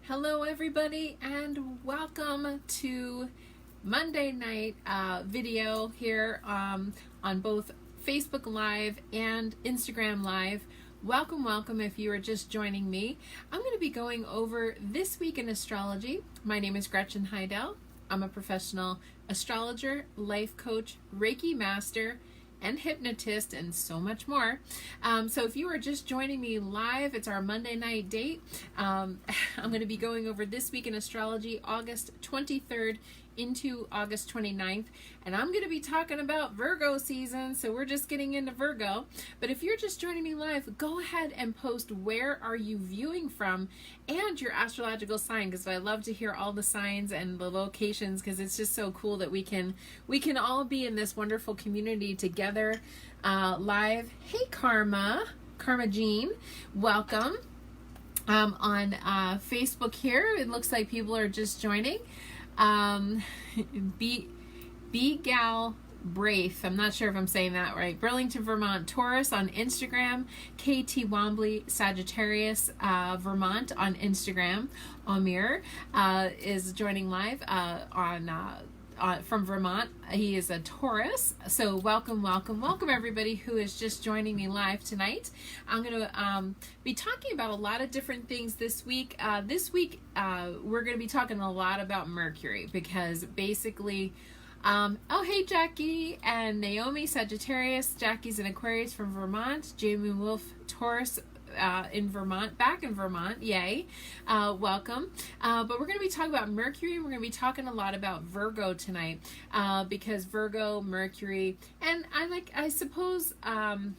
Hello everybody and welcome to Monday night video here on both Facebook Live and Instagram Live. Welcome if you are just joining me. I'm going to be going over this week in astrology. My name is Gretchen Hidell. I'm a professional astrologer, life coach, Reiki master, and hypnotist, and so much more. So if you are just joining me live, it's our Monday night date. I'm going to be going over this week in astrology, August 23rd into August 29th, and I'm going to be talking about Virgo season, so we're just getting into Virgo. But if you're just joining me live, go ahead and post where are you viewing from and your astrological sign, because I love to hear all the signs and the locations, because it's just so cool that we can all be in this wonderful community together live. Hey Karma Jean, welcome. On Facebook here, it looks like people are just joining. Gal Braith, I'm not sure if I'm saying that right. Burlington, Vermont, Taurus on Instagram. KT Wombly, Sagittarius, Vermont on Instagram. Amir is joining live from Vermont. He is a Taurus. So welcome everybody who is just joining me live tonight. I'm going to be talking about a lot of different things this week. We're going to be talking a lot about Mercury, because basically, oh hey Jackie and Naomi, Sagittarius. Jackie's an Aquarius from Vermont. Jamie Wolf, Taurus, in Vermont, back in Vermont, yay. Welcome. But we're going to be talking about Mercury. We're going to be talking a lot about Virgo tonight, because Virgo, Mercury, and I suppose I'll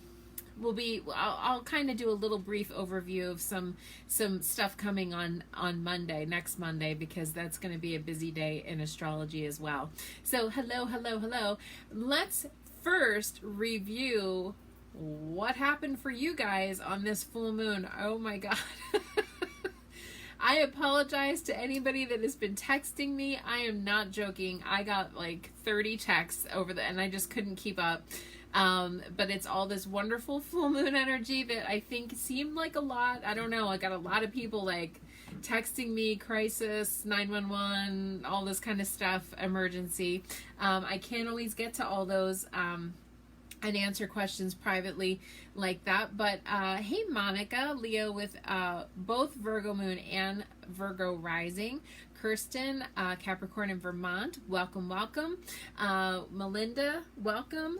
kind of do a little brief overview of some stuff coming on Monday, next Monday, because that's going to be a busy day in astrology as well. So hello. Let's first review what happened for you guys on this full moon. Oh my god. I apologize to anybody that has been texting me. I am not joking. I got like 30 texts and I just couldn't keep up. But it's all this wonderful full moon energy that I think seemed like a lot. I don't know. I got a lot of people like texting me, crisis, 911, all this kind of stuff, emergency. I can't always get to all those, and answer questions privately like that. But hey Monica, Leo with both Virgo moon and Virgo rising. Kirsten, Capricorn in Vermont, welcome. Melinda, welcome,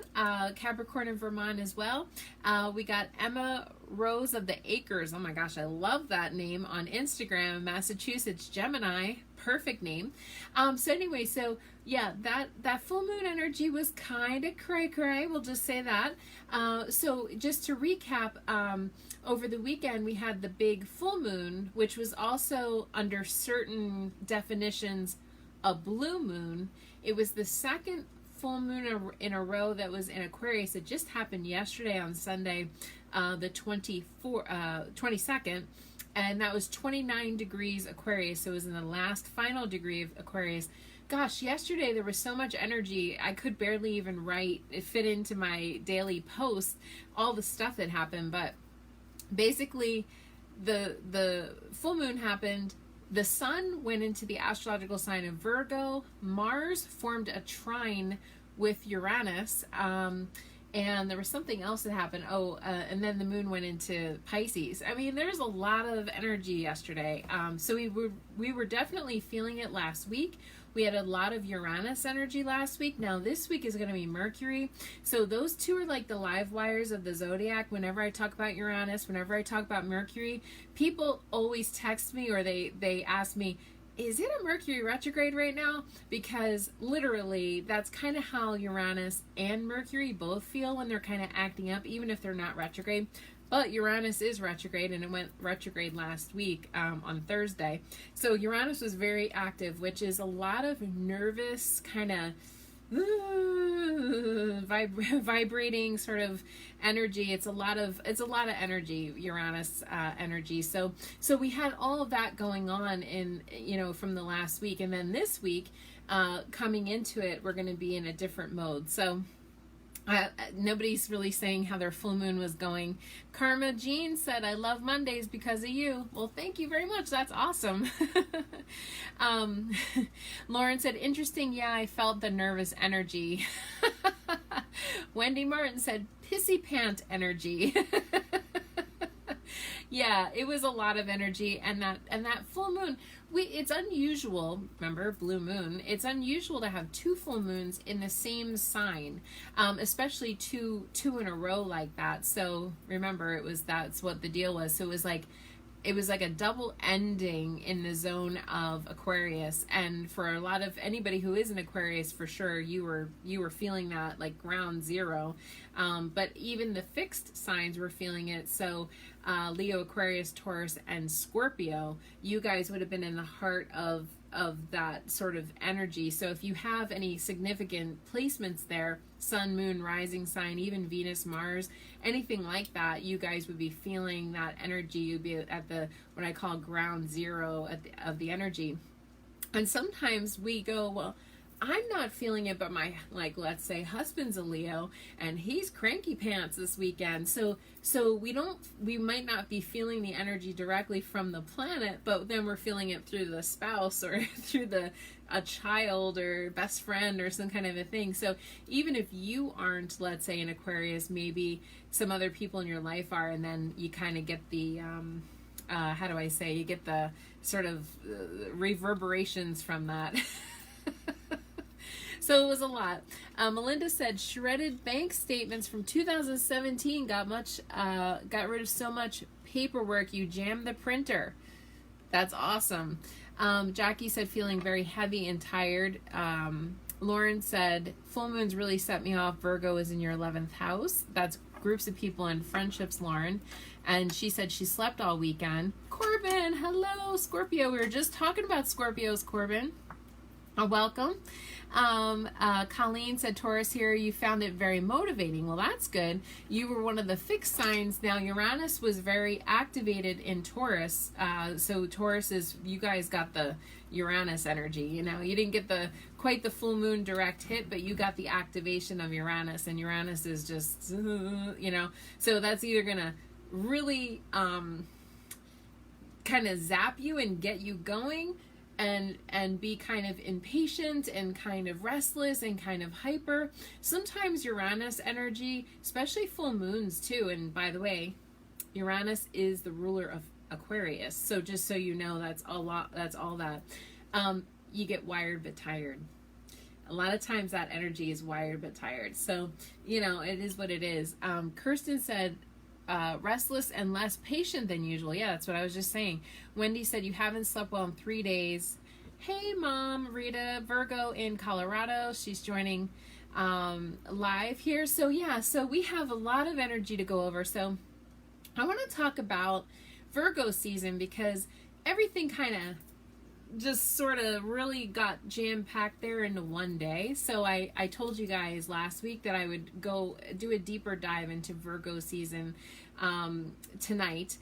Capricorn in Vermont as well. We got Emma Rose of the Acres, oh my gosh, I love that name, on Instagram, Massachusetts, Gemini, perfect name. So anyway, so yeah, that full moon energy was kind of cray-cray, we'll just say that. So just to recap, over the weekend we had the big full moon, which was also under certain definitions a blue moon. It was the second full moon in a row that was in Aquarius. It just happened yesterday on Sunday, the 22nd, and that was 29 degrees Aquarius. So it was in the last final degree of Aquarius. Gosh, yesterday there was so much energy, I could barely even write it, fit into my daily post, all the stuff that happened. But basically, the full moon happened, the sun went into the astrological sign of Virgo, Mars formed a trine with Uranus, and there was something else that happened. And then the moon went into Pisces. I mean, there's a lot of energy yesterday. So we were definitely feeling it last week. We had a lot of Uranus energy last week. Now this week is going to be Mercury. So those two are like the live wires of the zodiac. Whenever I talk about Uranus, whenever I talk about Mercury, people always text me or they ask me, is it a Mercury retrograde right now? Because literally that's kind of how Uranus and Mercury both feel when they're kind of acting up, even if they're not retrograde. But Uranus is retrograde, and it went retrograde last week on Thursday. So Uranus was very active, which is a lot of nervous kind of vibrating sort of energy. It's a lot of energy, Uranus energy. So we had all of that going on from the last week, and then this week coming into it, we're going to be in a different mode. So Nobody's really saying how their full moon was going. Karma Jean said, I love Mondays because of you. Well, thank you very much. That's awesome. Lauren said, interesting. Yeah, I felt the nervous energy. Wendy Martin said, pissy pant energy. Yeah, it was a lot of energy, and that full moon, it's unusual. Remember, blue moon. It's unusual to have two full moons in the same sign, especially two in a row like that. So remember, that's what the deal was. So it was like a double ending in the zone of Aquarius, and for a lot of anybody who is an Aquarius, for sure, you were feeling that like ground zero. But even the fixed signs were feeling it. So Leo, Aquarius, Taurus, and Scorpio, you guys would have been in the heart of that sort of energy. So if you have any significant placements there, Sun, Moon, rising sign, even Venus, Mars, anything like that, you guys would be feeling that energy. You'd be at the what I call ground zero of the energy. And sometimes we go, well, I'm not feeling it, but my, like, let's say husband's a Leo and he's cranky pants this weekend. So we might not be feeling the energy directly from the planet, but then we're feeling it through the spouse or through a child or best friend or some kind of a thing. So even if you aren't, let's say, an Aquarius, maybe some other people in your life are, and then you kind of get the, how do I say, you get the sort of reverberations from that. So it was a lot. Melinda said, shredded bank statements from 2017 got rid of so much paperwork you jammed the printer. That's awesome. Jackie said, feeling very heavy and tired. Lauren said, full moons really set me off. Virgo is in your 11th house. That's groups of people and friendships, Lauren. And she said she slept all weekend. Corbin, hello, Scorpio. We were just talking about Scorpios, Corbin. Welcome. Colleen said, Taurus here, you found it very motivating. Well, that's good. You were one of the fixed signs. Now, Uranus was very activated in Taurus. So Taurus is, you guys got the Uranus energy. You know, you didn't get quite the full moon direct hit, but you got the activation of Uranus, and Uranus is just, you know, so that's either going to really kind of zap you and get you going, and be kind of impatient and kind of restless and kind of hyper. Sometimes Uranus energy, especially full moons too, and by the way, Uranus is the ruler of Aquarius, so just so you know, that's all that. You get wired but tired. A lot of times that energy is wired but tired, so you know, it is what it is. Kirsten said, restless and less patient than usual. Yeah, that's what I was just saying. Wendy said, you haven't slept well in 3 days. Hey, Mom. Rita, Virgo in Colorado. She's joining live here. So yeah, so we have a lot of energy to go over. So I want to talk about Virgo season because everything kind of just sort of really got jam-packed there into one day. So I told you guys last week that I would go do a deeper dive into Virgo season tonight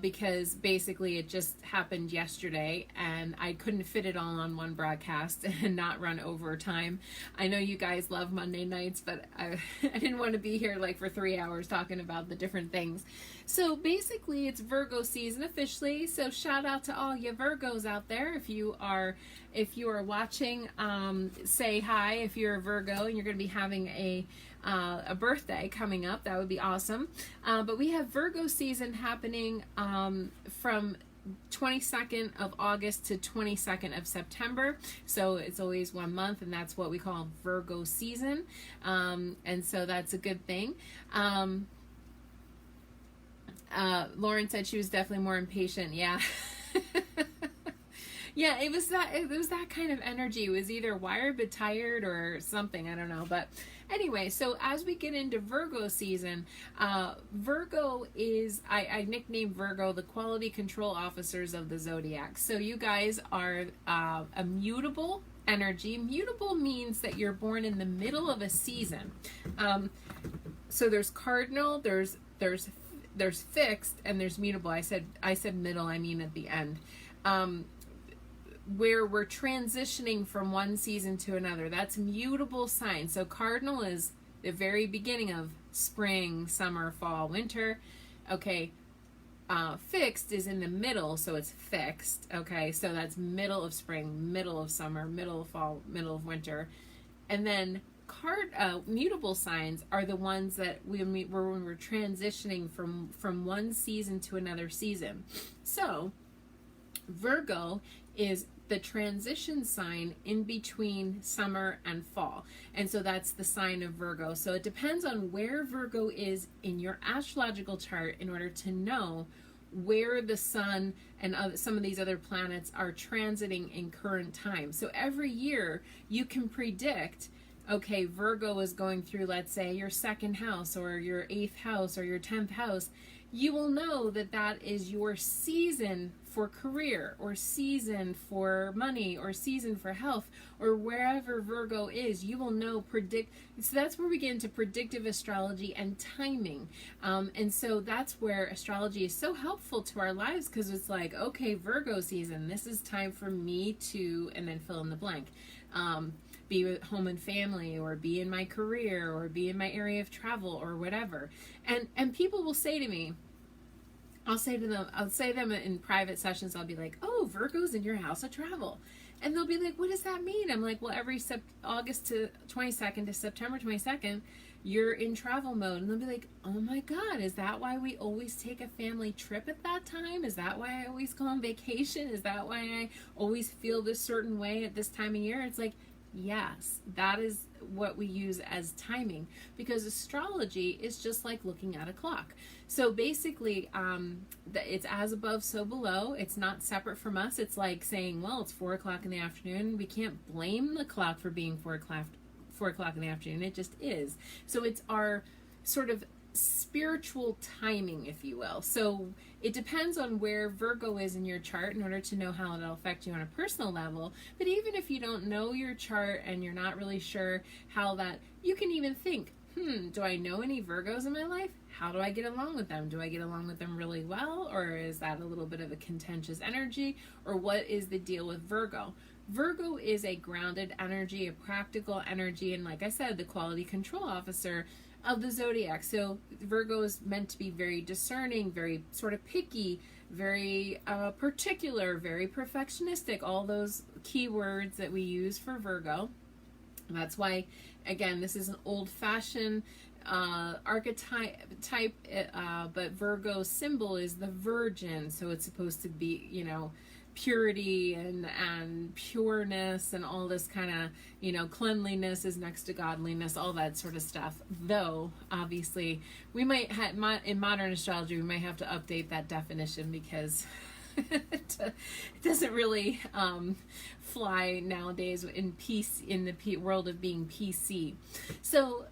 because basically it just happened yesterday and I couldn't fit it all on one broadcast and not run over time. I know you guys love Monday nights, but I didn't want to be here like for 3 hours talking about the different things. So basically it's Virgo season officially. So shout out to all you Virgos out there. If you are watching, say hi. If you're a Virgo and you're going to be having a birthday coming up, that would be awesome. But we have Virgo season happening from 22nd of August to 22nd of September. So it's always 1 month, and that's what we call Virgo season. And so that's a good thing. Lauren said she was definitely more impatient. Yeah. Yeah, it was that kind of energy. It was either wired but tired or something. I don't know. But anyway, so as we get into Virgo season, Virgo is, I nicknamed Virgo the quality control officers of the zodiac. So you guys are a mutable energy. Mutable means that you're born in the middle of a season. So there's cardinal, there's fixed, and there's mutable. I said middle, I mean at the end. Where we're transitioning from one season to another. That's mutable sign. So cardinal is the very beginning of spring, summer, fall, winter. Okay, fixed is in the middle, so it's fixed. Okay, so that's middle of spring, middle of summer, middle of fall, middle of winter. And then mutable signs are the ones that when we're transitioning from one season to another season. So Virgo is the transition sign in between summer and fall. And so that's the sign of Virgo. So it depends on where Virgo is in your astrological chart in order to know where the sun and some of these other planets are transiting in current time. So every year you can predict, okay, Virgo is going through, let's say, your second house or your 8th house or your 10th house. You will know that that is your season for career or season for money or season for health or wherever Virgo is. You will know, so that's where we get into predictive astrology and timing. And so that's where astrology is so helpful to our lives, because it's like, okay, Virgo season, this is time for me to, and then fill in the blank. Be with home and family, or be in my career, or be in my area of travel, or whatever. And people will say to me, I'll say them in private sessions, I'll be like, oh, Virgo's in your house of travel. And they'll be like, what does that mean? I'm like, well, every August 22nd to September 22nd, you're in travel mode. And they'll be like, oh my God, is that why we always take a family trip at that time? Is that why I always go on vacation? Is that why I always feel this certain way at this time of year? It's like, yes, that is what we use as timing, because astrology is just like looking at a clock. So basically, it's as above, so below. It's not separate from us. It's like saying, well, it's 4 o'clock in the afternoon. We can't blame the clock for being 4 o'clock in the afternoon. It just is. So it's our sort of spiritual timing, if you will. So it depends on where Virgo is in your chart in order to know how it'll affect you on a personal level. But even if you don't know your chart and you're not really sure how that, you can even think, do I know any Virgos in my life? How do I get along with them? Do I get along with them really well? Or is that a little bit of a contentious energy? Or what is the deal with Virgo? Virgo is a grounded energy, a practical energy, and like I said, the quality control officer of the zodiac. So Virgo is meant to be very discerning, very sort of picky, very particular, very perfectionistic, all those keywords that we use for Virgo. That's why, again, this is an old-fashioned archetype, but Virgo's symbol is the Virgin, so it's supposed to be, purity and pureness and all this kind of, cleanliness is next to godliness, all that sort of stuff. Though, obviously, we might have, in modern astrology, we might have to update that definition, because it doesn't really fly nowadays in the world of being PC. So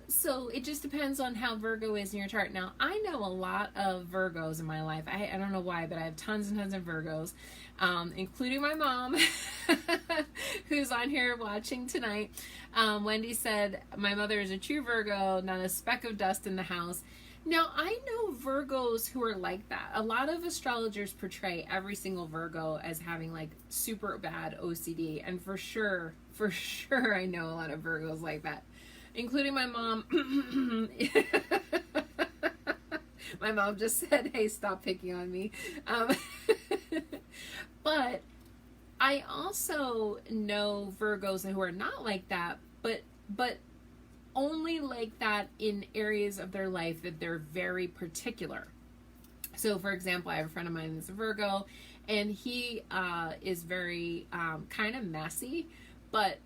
it just depends on how Virgo is in your chart. Now, I know a lot of Virgos in my life. I don't know why, but I have tons and tons of Virgos, including my mom, who's on here watching tonight. Wendy said, my mother is a true Virgo, not a speck of dust in the house. Now, I know Virgos who are like that. A lot of astrologers portray every single Virgo as having like super bad OCD. And for sure, I know a lot of Virgos like that, including my mom. My mom just said, hey, stop picking on me. But I also know Virgos who are not like that, but only like that in areas of their life that they're very particular. So, for example, I have a friend of mine that's a Virgo, and he is very kind of messy, but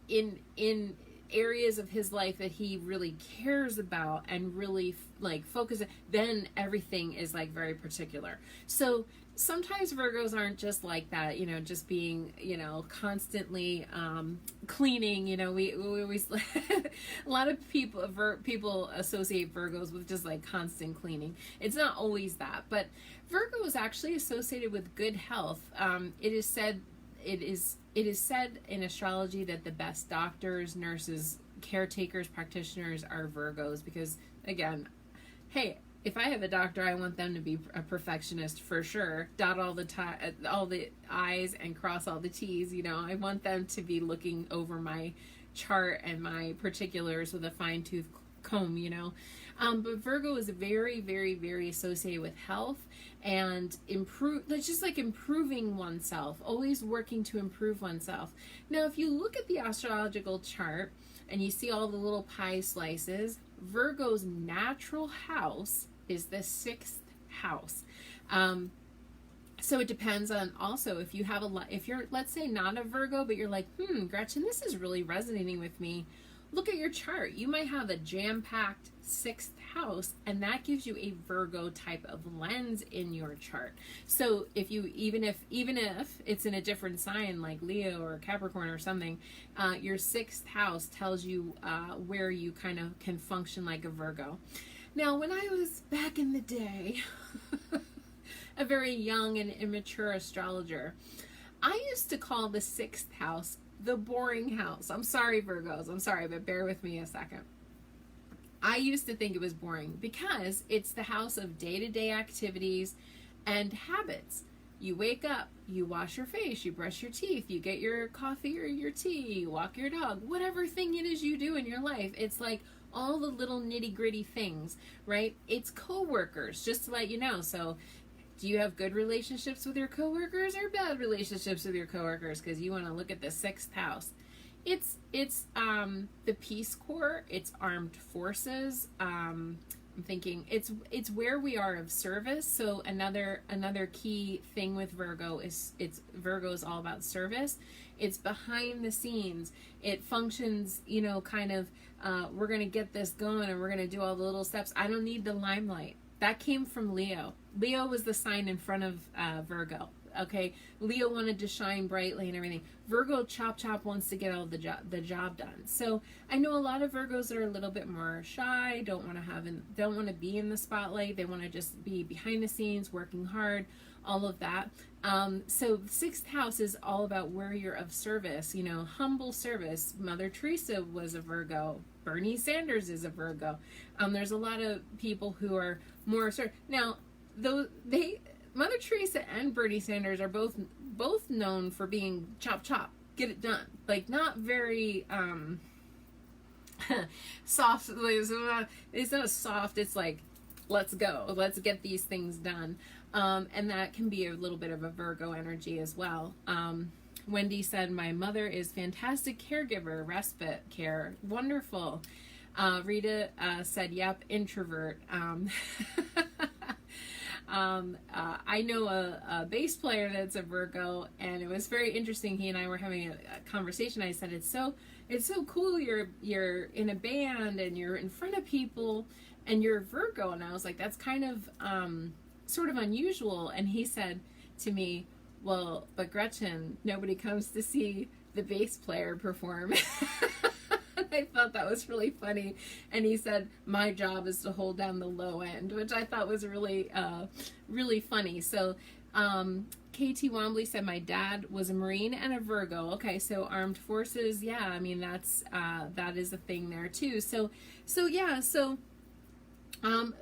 in areas of his life that he really cares about and really like focuses, then everything is like very particular. So sometimes Virgos aren't just like that, just being, constantly cleaning. We always a lot of people associate Virgos with just like constant cleaning. It's not always that, but Virgo is actually associated with good health. It is said in astrology that the best doctors, nurses, caretakers, practitioners are Virgos, because again, hey, if I have a doctor, I want them to be a perfectionist for sure. Dot all the I's and cross all the T's. I want them to be looking over my chart and my particulars with a fine-tooth comb, you know. But Virgo is very, very, very associated with health and just like improving oneself, always working to improve oneself. Now, if you look at the astrological chart and you see all the little pie slices, Virgo's natural house is the 6th house. So it depends on also if you have if you're, let's say, not a Virgo, but you're like, Gretchen, this is really resonating with me. Look at your chart. You might have a jam-packed 6th house, and that gives you a Virgo type of lens in your chart. So if you, even if it's in a different sign like Leo or Capricorn or something, your 6th house tells you where you kind of can function like a Virgo. Now, when I was back in the day, a very young and immature astrologer, I used to call the 6th house the boring house. I'm sorry, Virgos. I'm sorry, but bear with me a second. I used to think it was boring because it's the house of day-to-day activities and habits. You wake up, you wash your face, you brush your teeth, you get your coffee or your tea, you walk your dog, whatever thing it is you do in your life. It's like all the little nitty-gritty things, right? It's co-workers, just to let you know. So do you have good relationships with your coworkers or bad relationships with your coworkers? Because you want to look at the 6th house. It's the Peace Corps. It's armed forces. I'm thinking it's where we are of service. So another key thing with Virgo is Virgo is all about service. It's behind the scenes. It functions, you know, kind of. We're gonna get this going, and we're gonna do all the little steps. I don't need the limelight. That came from Leo. Leo was the sign in front of Virgo. Okay, Leo wanted to shine brightly and everything. Virgo chop wants to get all the job done. So I know a lot of Virgos that are a little bit more shy, don't want to be in the spotlight. They want to just be behind the scenes, working hard, all of that. So 6th house is all about where you're of service. You know, humble service. Mother Teresa was a Virgo. Bernie Sanders is a Virgo. There's a lot of people who are more now. Though Mother Teresa and Bernie Sanders are both known for being chop, get it done. Like, not very soft. It's not soft. It's like, let's go. Let's get these things done. And that can be a little bit of a Virgo energy as well. Wendy said, my mother is fantastic caregiver, respite care, wonderful. Rita said, yep, introvert. I know a bass player that's a Virgo, and it was very interesting. He and I were having a conversation. I said, it's so cool. You're in a band and you're in front of people and you're a Virgo. And I was like, that's kind of sort of unusual. And he said to me, well, but Gretchen, nobody comes to see the bass player perform. I thought that was really funny. And he said, my job is to hold down the low end, which I thought was really, really funny. So, KT Wombly said, my dad was a Marine and a Virgo. Okay, so armed forces, yeah, I mean, that is a thing there too. So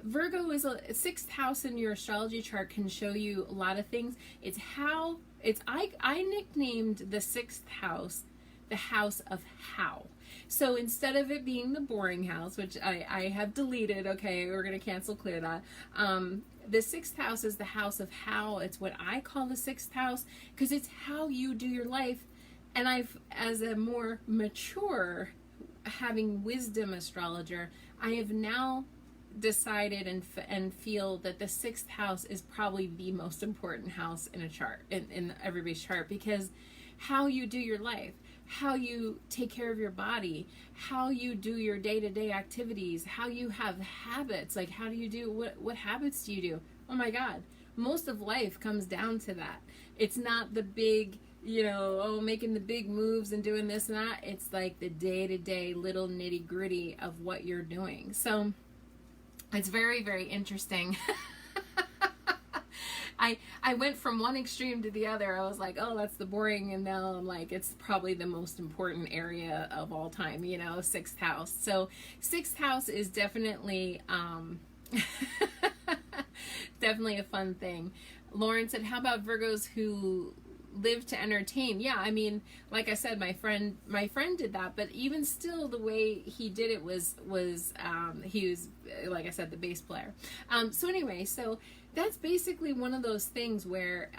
Virgo is a 6th house in your astrology chart, can show you a lot of things. I nicknamed the 6th house the house of how. So instead of it being the boring house, which I have deleted, okay, we're going to cancel clear that. The 6th house is the house of how. It's what I call the 6th house because it's how you do your life. And as a more mature, having wisdom astrologer, I have now decided and feel that the 6th house is probably the most important house in a chart, in everybody's chart, because how you do your life, how you take care of your body, how you do your day-to-day activities, how you have habits, like how do you do, what habits do you do? Oh my God, most of life comes down to that. It's not the big, making the big moves and doing this and that. It's like the day-to-day little nitty-gritty of what you're doing. So it's very, very interesting. I went from one extreme to the other. I was like, oh, that's the boring. And now I'm like, it's probably the most important area of all time, 6th house. So 6th house is definitely, definitely a fun thing. Lauren said, how about Virgos who live to entertain. Yeah, I mean, like I said, my friend did that, but even still, the way he did it was he was, like I said, the bass player. So anyway, so that's basically one of those things where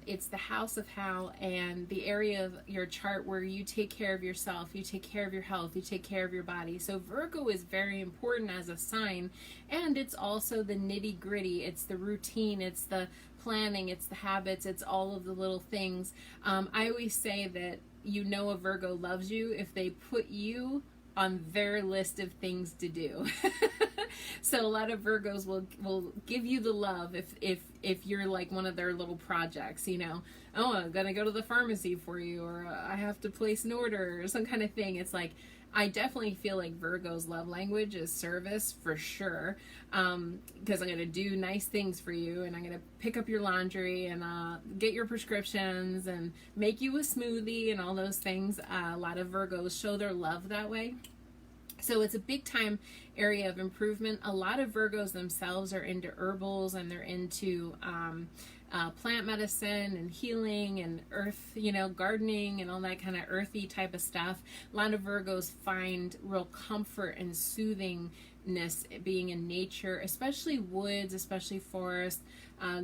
it's the house of how, and the area of your chart where you take care of yourself, you take care of your health, you take care of your body. So Virgo is very important as a sign, and it's also the nitty gritty. It's the routine, it's the planning, it's the habits, it's all of the little things. I always say that a Virgo loves you if they put you on their list of things to do. So a lot of Virgos will give you the love if you're like one of their little projects, oh, I'm gonna go to the pharmacy for you, or I have to place an order, or some kind of thing. It's like, I definitely feel like Virgo's love language is service for sure, because I'm going to do nice things for you, and I'm going to pick up your laundry and get your prescriptions and make you a smoothie and all those things. A lot of Virgos show their love that way. So it's a big time area of improvement. A lot of Virgos themselves are into herbals, and they're into plant medicine and healing and earth, gardening and all that kind of earthy type of stuff. A lot of Virgos find real comfort and soothingness being in nature, especially woods, especially forests.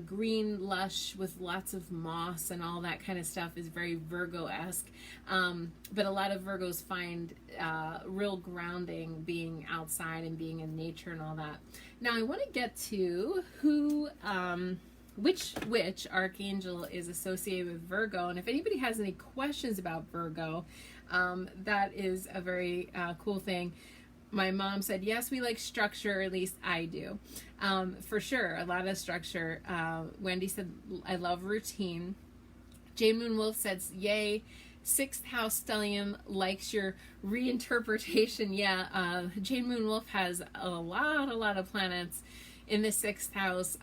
Green, lush with lots of moss and all that kind of stuff is very Virgo-esque. But a lot of Virgos find real grounding being outside and being in nature and all that. Now I want to get to which archangel is associated with Virgo, and if anybody has any questions about Virgo, that is a very cool thing. My mom said, yes, we like structure, at least I do. For sure, a lot of structure. Wendy said, I love routine. Jane Moon Wolf said, yay. Sixth house stellium likes your reinterpretation. Yeah, Jane Moon Wolf has a lot of planets in the sixth house.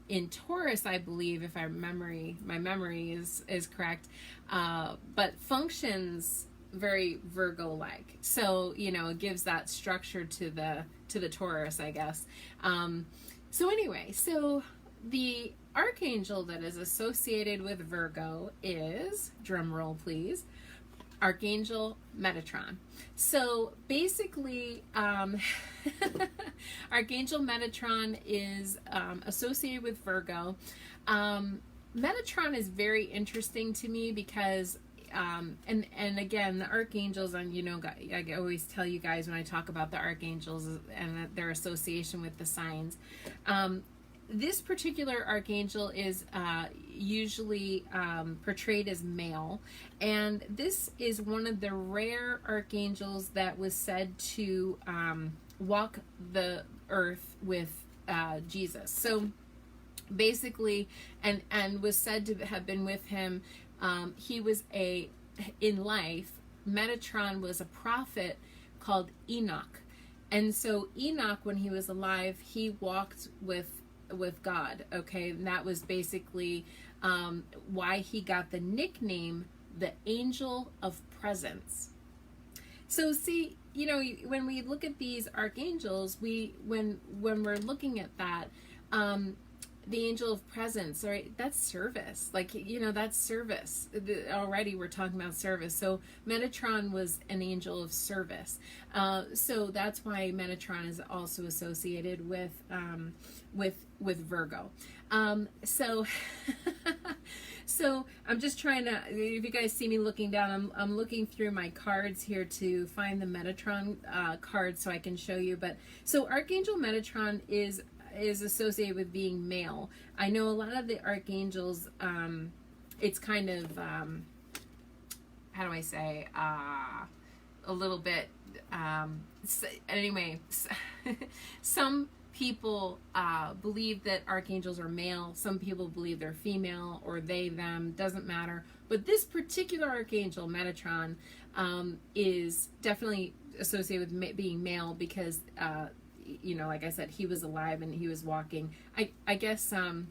In Taurus, I believe, if my memory is correct, but functions very Virgo-like. So it gives that structure to the Taurus, I guess. So anyway, so the archangel that is associated with Virgo is, drum roll please, Archangel Metatron. So basically, Archangel Metatron is associated with Virgo. Metatron is very interesting to me because, and again, the archangels, and I always tell you guys when I talk about the archangels and their association with the signs. This particular archangel is usually portrayed as male, and this is one of the rare archangels that was said to walk the earth with Jesus. So basically, and was said to have been with him. He was in life, Metatron was a prophet called Enoch. And so Enoch, when he was alive, he walked with God, okay? And that was basically why he got the nickname the Angel of Presence. So see, when we look at these archangels, when we're looking at that, the Angel of Presence, right? That's service. That's service. Already we're talking about service. So Metatron was an angel of service. So that's why Metatron is also associated with Virgo. So so I'm just trying to, if you guys see me looking down, I'm looking through my cards here to find the Metatron card so I can show you. But so Archangel Metatron is associated with being male. I know a lot of the archangels, it's kind of, how do I say, a little bit, anyway, some people believe that archangels are male, some people believe they're female, or they, them, doesn't matter. But this particular archangel, Metatron, is definitely associated with being male because, like I said, he was alive and he was walking. I guess I'm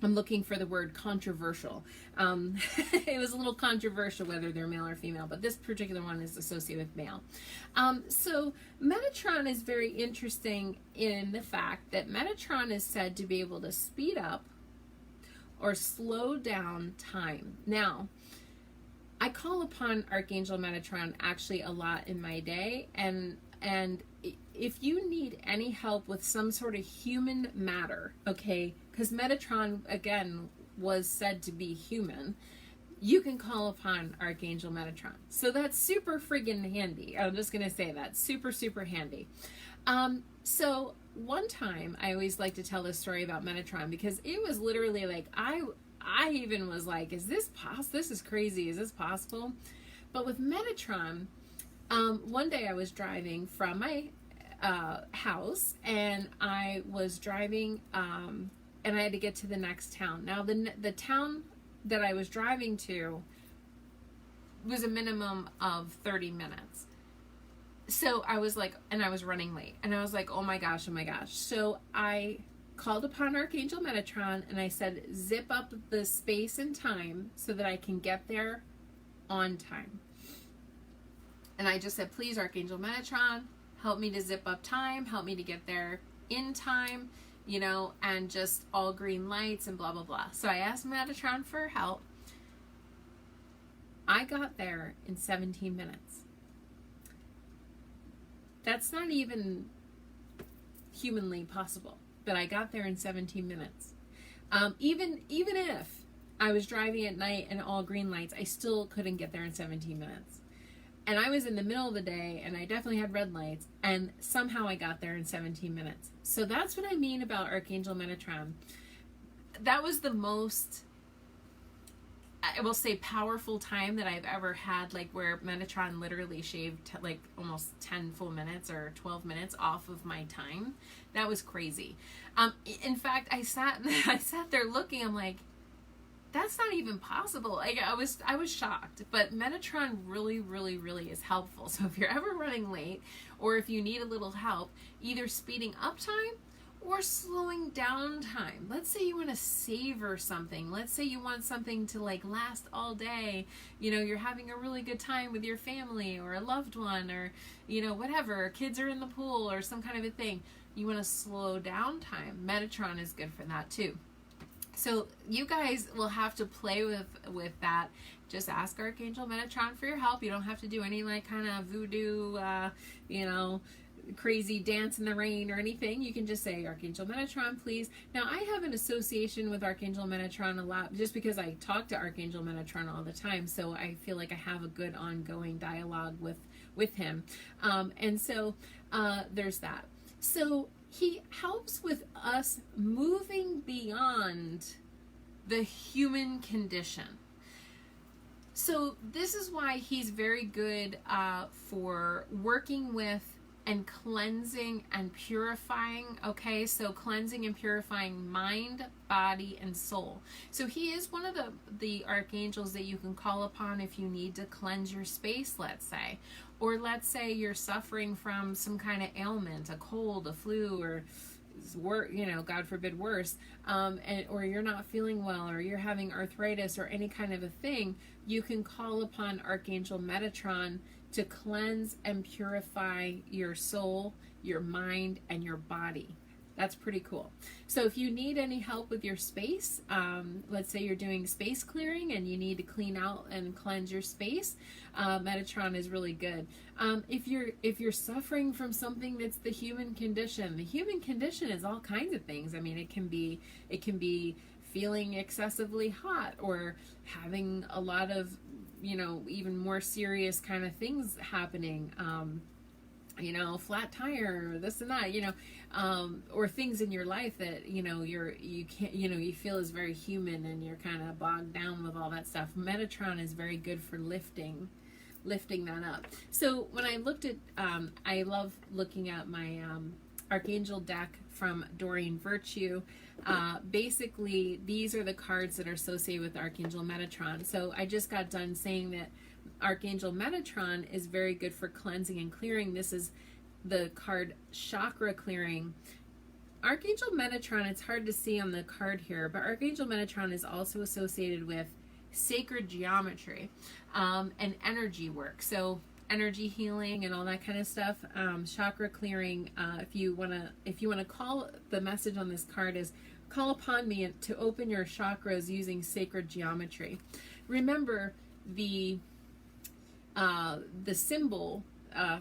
looking for the word controversial. It was a little controversial whether they're male or female, but this particular one is associated with male. So Metatron is very interesting in the fact that Metatron is said to be able to speed up or slow down time. Now, I call upon Archangel Metatron actually a lot in my day, and if you need any help with some sort of human matter, okay, because Metatron, again, was said to be human, you can call upon Archangel Metatron. So that's super friggin' handy. I'm just going to say that. Super, super handy. So one time, I always like to tell this story about Metatron, because it was literally like, I even was like, is this possible? This is crazy. Is this possible? But with Metatron, one day I was driving from my house, and I was driving, and I had to get to the next town. Now, the town that I was driving to was a minimum of 30 minutes. So I was like, and I was running late, and I was like, oh my gosh. So I called upon Archangel Metatron, and I said, zip up the space and time so that I can get there on time. And I just said, please, Archangel Metatron, help me to zip up time, help me to get there in time, you know, and just all green lights and blah, blah, blah. So I asked Metatron for help. I got there in 17 minutes. That's not even humanly possible, but I got there in 17 minutes. Even if I was driving at night and all green lights, I still couldn't get there in 17 minutes. And I was in the middle of the day, and I definitely had red lights, and somehow I got there in 17 minutes. So that's what I mean about Archangel Metatron. That was the most, I will say, powerful time that I've ever had, like where Metatron literally shaved like almost 10 full minutes or 12 minutes off of my time. That was crazy. In fact, I sat there looking, I'm like, that's not even possible. Like I was shocked, but Metatron really, really, really is helpful. So if you're ever running late, or if you need a little help, either speeding up time or slowing down time. Let's say you want to savor something. Let's say you want something to like last all day. You know, you're having a really good time with your family or a loved one, or, you know, whatever. Kids are in the pool or some kind of a thing. You want to slow down time. Metatron is good for that too. So you guys will have to play with that. Just ask Archangel Metatron for your help. You don't have to do any like kind of voodoo, you know, crazy dance in the rain or anything. You can just say, Archangel Metatron, please. Now, I have an association with Archangel Metatron a lot just because I talk to Archangel Metatron all the time. So I feel like I have a good ongoing dialogue with him. And so there's that. So he helps with us moving beyond the human condition. So this is why he's very good for working with and cleansing and purifying. Okay, so cleansing and purifying mind, body, and soul. So he is one of the archangels that you can call upon if you need to cleanse your space, let's say. Or let's say you're suffering from some kind of ailment, a cold, a flu, or you know, God forbid, worse, or you're not feeling well, or you're having arthritis or any kind of a thing. You can call upon Archangel Metatron to cleanse and purify your soul, your mind, and your body. That's pretty cool. So if you need any help with your space, let's say you're doing space clearing and you need to clean out and cleanse your space, Metatron is really good. If you're suffering from something that's the human condition is all kinds of things. I mean, it can be feeling excessively hot, or having a lot of, you know, even more serious kind of things happening. You know, flat tire, this and that, you know, or things in your life that, you know, you can't, you know, you feel is very human, and you're kind of bogged down with all that stuff. Metatron is very good for lifting that up. So when I looked at, I love looking at my Archangel deck from Doreen Virtue. Basically, these are the cards that are associated with Archangel Metatron. So I just got done saying that Archangel Metatron is very good for cleansing and clearing. This is the card Chakra Clearing. Archangel Metatron, it's hard to see on the card here, but Archangel Metatron is also associated with sacred geometry and energy work. So energy healing and all that kind of stuff. Chakra clearing, if you wanna call, the message on this card is call upon me to open your chakras using sacred geometry. Remember, the symbol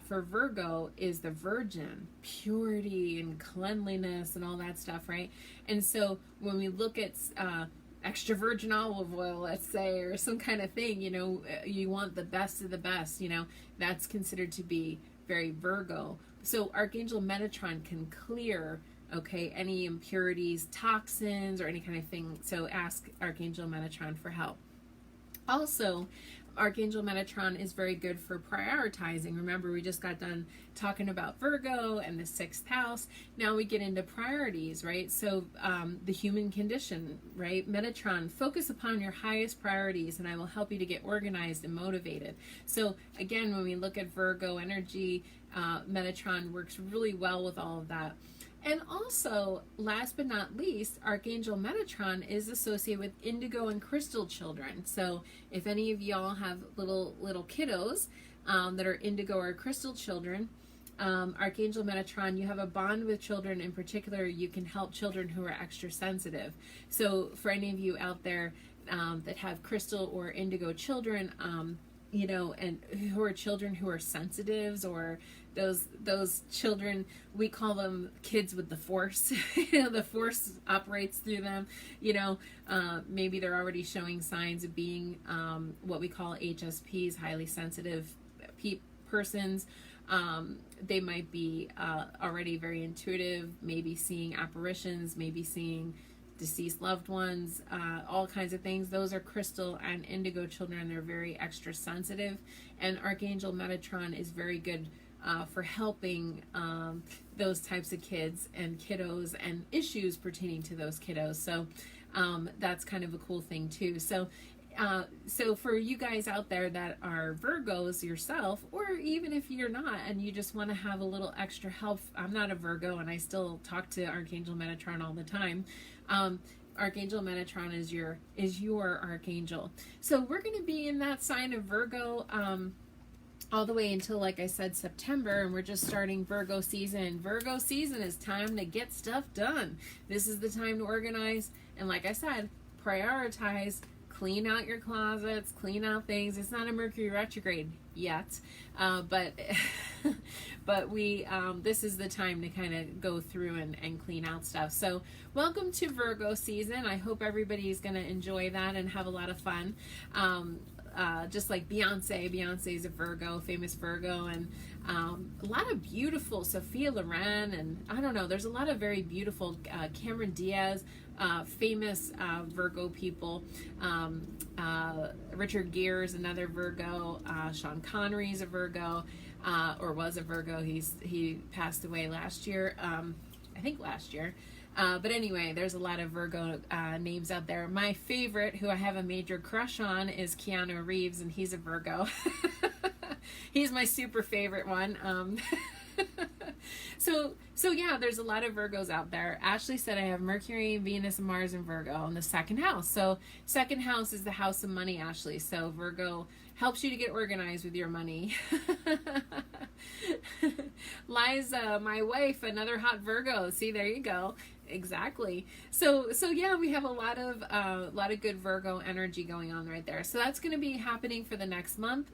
for Virgo is the Virgin, purity and cleanliness and all that stuff, right? And so when we look at extra virgin olive oil, let's say, or some kind of thing, you know, you want the best of the best, you know, that's considered to be very Virgo. So Archangel Metatron can clear, okay, any impurities, toxins, or any kind of thing. So ask Archangel Metatron for help. Also, Archangel Metatron is very good for prioritizing. Remember, we just got done talking about Virgo and the 6th house. Now we get into priorities, right? So the human condition, right? Metatron, focus upon your highest priorities and I will help you to get organized and motivated. So again, when we look at Virgo energy, Metatron works really well with all of that. And also, last but not least, Archangel Metatron is associated with indigo and crystal children. So if any of y'all have little kiddos that are indigo or crystal children, Archangel Metatron, you have a bond with children. In particular, you can help children who are extra sensitive. So for any of you out there that have crystal or indigo children, you know, and who are children who are sensitives, or those children, we call them kids with the force. You know, the force operates through them. You know, maybe they're already showing signs of being what we call HSPs, highly sensitive persons. They might be already very intuitive, maybe seeing apparitions, maybe seeing deceased loved ones, all kinds of things. Those are crystal and indigo children. They're very extra sensitive, and Archangel Metatron is very good for helping those types of kids and kiddos and issues pertaining to those kiddos. So that's kind of a cool thing too. So for you guys out there that are Virgos yourself, or even if you're not and you just want to have a little extra help, I'm not a Virgo and I still talk to Archangel Metatron all the time. Archangel Metatron is your archangel. So we're going to be in that sign of Virgo all the way until, like I said, September, and we're just starting Virgo season. Virgo season is time to get stuff done. This is the time to organize, and like I said, prioritize. Clean out your closets, clean out things. It's not a Mercury retrograde yet, but we this is the time to kind of go through and clean out stuff. So welcome to Virgo season. I hope everybody's going to enjoy that and have a lot of fun. Just like Beyonce is a Virgo, famous Virgo, and a lot of beautiful Sophia Loren, and I don't know, there's a lot of very beautiful Cameron Diaz, famous Virgo people. Richard Gere's another Virgo. Sean Connery's a Virgo, or was a Virgo. He passed away last year, I think last year. But anyway, there's a lot of Virgo names out there. My favorite, who I have a major crush on, is Keanu Reeves, and he's a Virgo. He's my super favorite one. So yeah, there's a lot of Virgos out there. Ashley said I have Mercury, Venus, and Mars in Virgo in the 2nd house. So 2nd house is the house of money, Ashley. So Virgo helps you to get organized with your money. Liza, my wife, another hot Virgo. See, there you go. Exactly. So yeah, we have a lot of good Virgo energy going on right there. So that's going to be happening for the next month.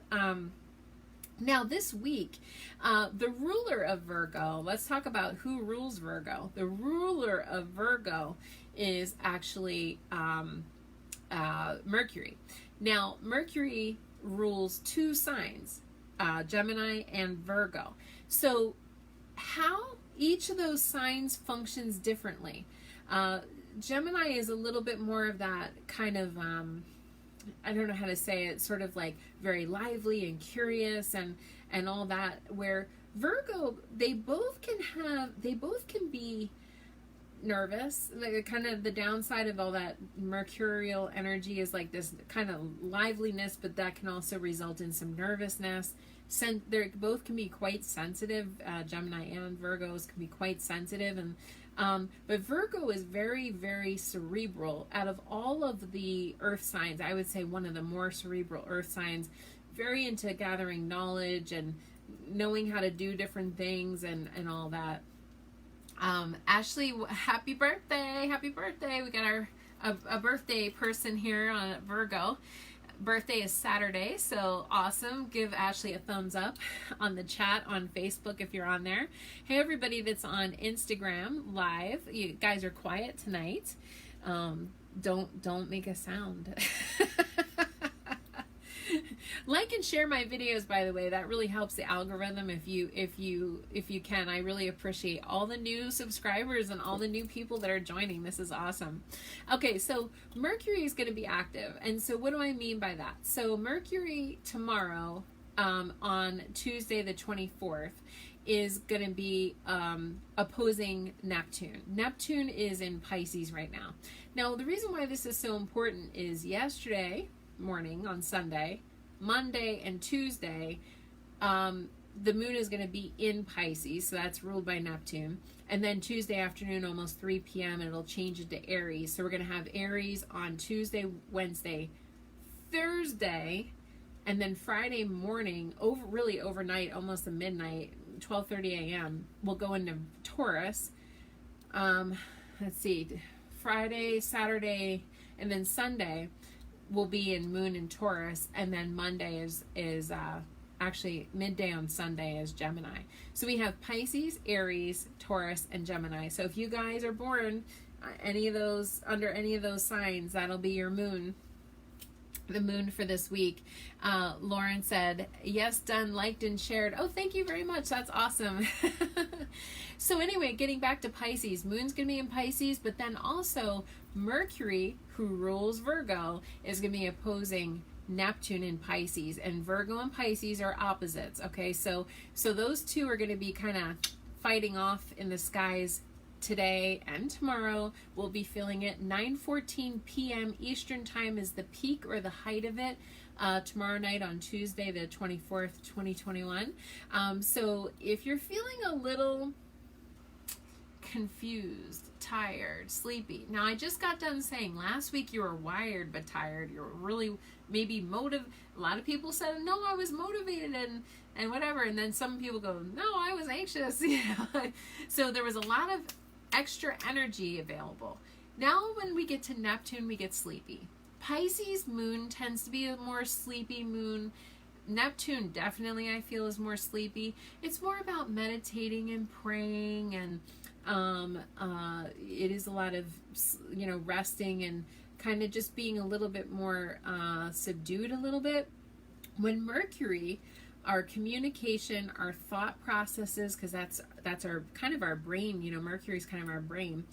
Now this week, the ruler of Virgo, let's talk about who rules Virgo. The ruler of Virgo is actually Mercury. Now Mercury rules 2 signs, Gemini and Virgo. So how each of those signs functions differently. Gemini is a little bit more of that kind of, I don't know how to say it, sort of like very lively and curious and all that, where Virgo, they both can be nervous. Like, kind of the downside of all that mercurial energy is like this kind of liveliness, but that can also result in some nervousness. They both can be quite sensitive. Gemini and Virgos can be quite sensitive, and but Virgo is very, very cerebral. Out of all of the earth signs, I would say one of the more cerebral earth signs, very into gathering knowledge and knowing how to do different things and all that. Ashley, happy birthday! Happy birthday! We got a birthday person here on Virgo. Birthday is Saturday, so awesome. Give Ashley a thumbs up on the chat on Facebook if you're on there. Hey, everybody that's on Instagram live, you guys are quiet tonight. Don't make a sound. Like and share my videos, by the way. That really helps the algorithm if you can. I really appreciate all the new subscribers and all the new people that are joining. This is awesome. Okay, so Mercury is going to be active. And so what do I mean by that? So Mercury tomorrow, on Tuesday the 24th, is going to be opposing Neptune. Neptune is in Pisces right now. Now, the reason why this is so important is yesterday morning on Sunday, Monday and Tuesday, the moon is going to be in Pisces, so that's ruled by Neptune. And then Tuesday afternoon, almost 3 p.m., it'll change into Aries. So we're going to have Aries on Tuesday, Wednesday, Thursday, and then Friday morning, really overnight, almost the midnight, 12:30 a.m., we'll go into Taurus. Let's see, Friday, Saturday, and then Sunday will be in Moon in Taurus, and then Monday is actually midday on Sunday is Gemini. So we have Pisces, Aries, Taurus, and Gemini. So if you guys are born under any of those signs, that'll be your moon. The moon for this week. Lauren said, yes, done, liked, and shared. Oh, thank you very much. That's awesome. So anyway, getting back to Pisces, moon's going to be in Pisces, but then also Mercury, who rules Virgo, is going to be opposing Neptune in Pisces, and Virgo and Pisces are opposites. Okay, so those two are going to be kind of fighting off in the skies today and tomorrow. We'll be feeling it. 9:14 p.m. Eastern time is the peak or the height of it. Tomorrow night on Tuesday, the 24th, 2021. So if you're feeling a little confused, tired, sleepy. Now, I just got done saying last week you were wired but tired. You were really maybe a lot of people said, no, I was motivated and whatever. And then some people go, no, I was anxious. So there was a lot of extra energy available. Now when we get to Neptune, we get sleepy. Pisces moon tends to be a more sleepy moon. Neptune definitely I feel is more sleepy. It's more about meditating and praying, and it is a lot of resting and kind of just being a little bit more subdued a little bit. When Mercury, our communication, our thought processes, because that's our kind of our brain. Mercury's kind of our brain.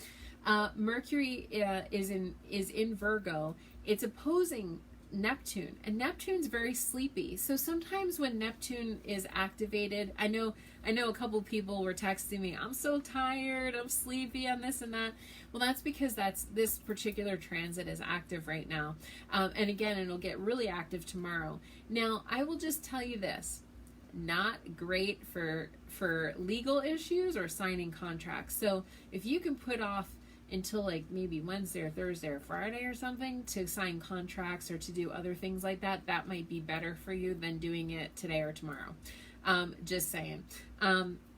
Mercury is in Virgo. It's opposing Neptune, and Neptune's very sleepy. So sometimes when Neptune is activated, I know a couple people were texting me, I'm so tired, I'm sleepy, I'm this and that. Well, that's because this particular transit is active right now. And again, it'll get really active tomorrow. Now, I will just tell you this, not great for legal issues or signing contracts. So if you can put off until like maybe Wednesday or Thursday or Friday or something to sign contracts or to do other things like that, that might be better for you than doing it today or tomorrow. Just saying.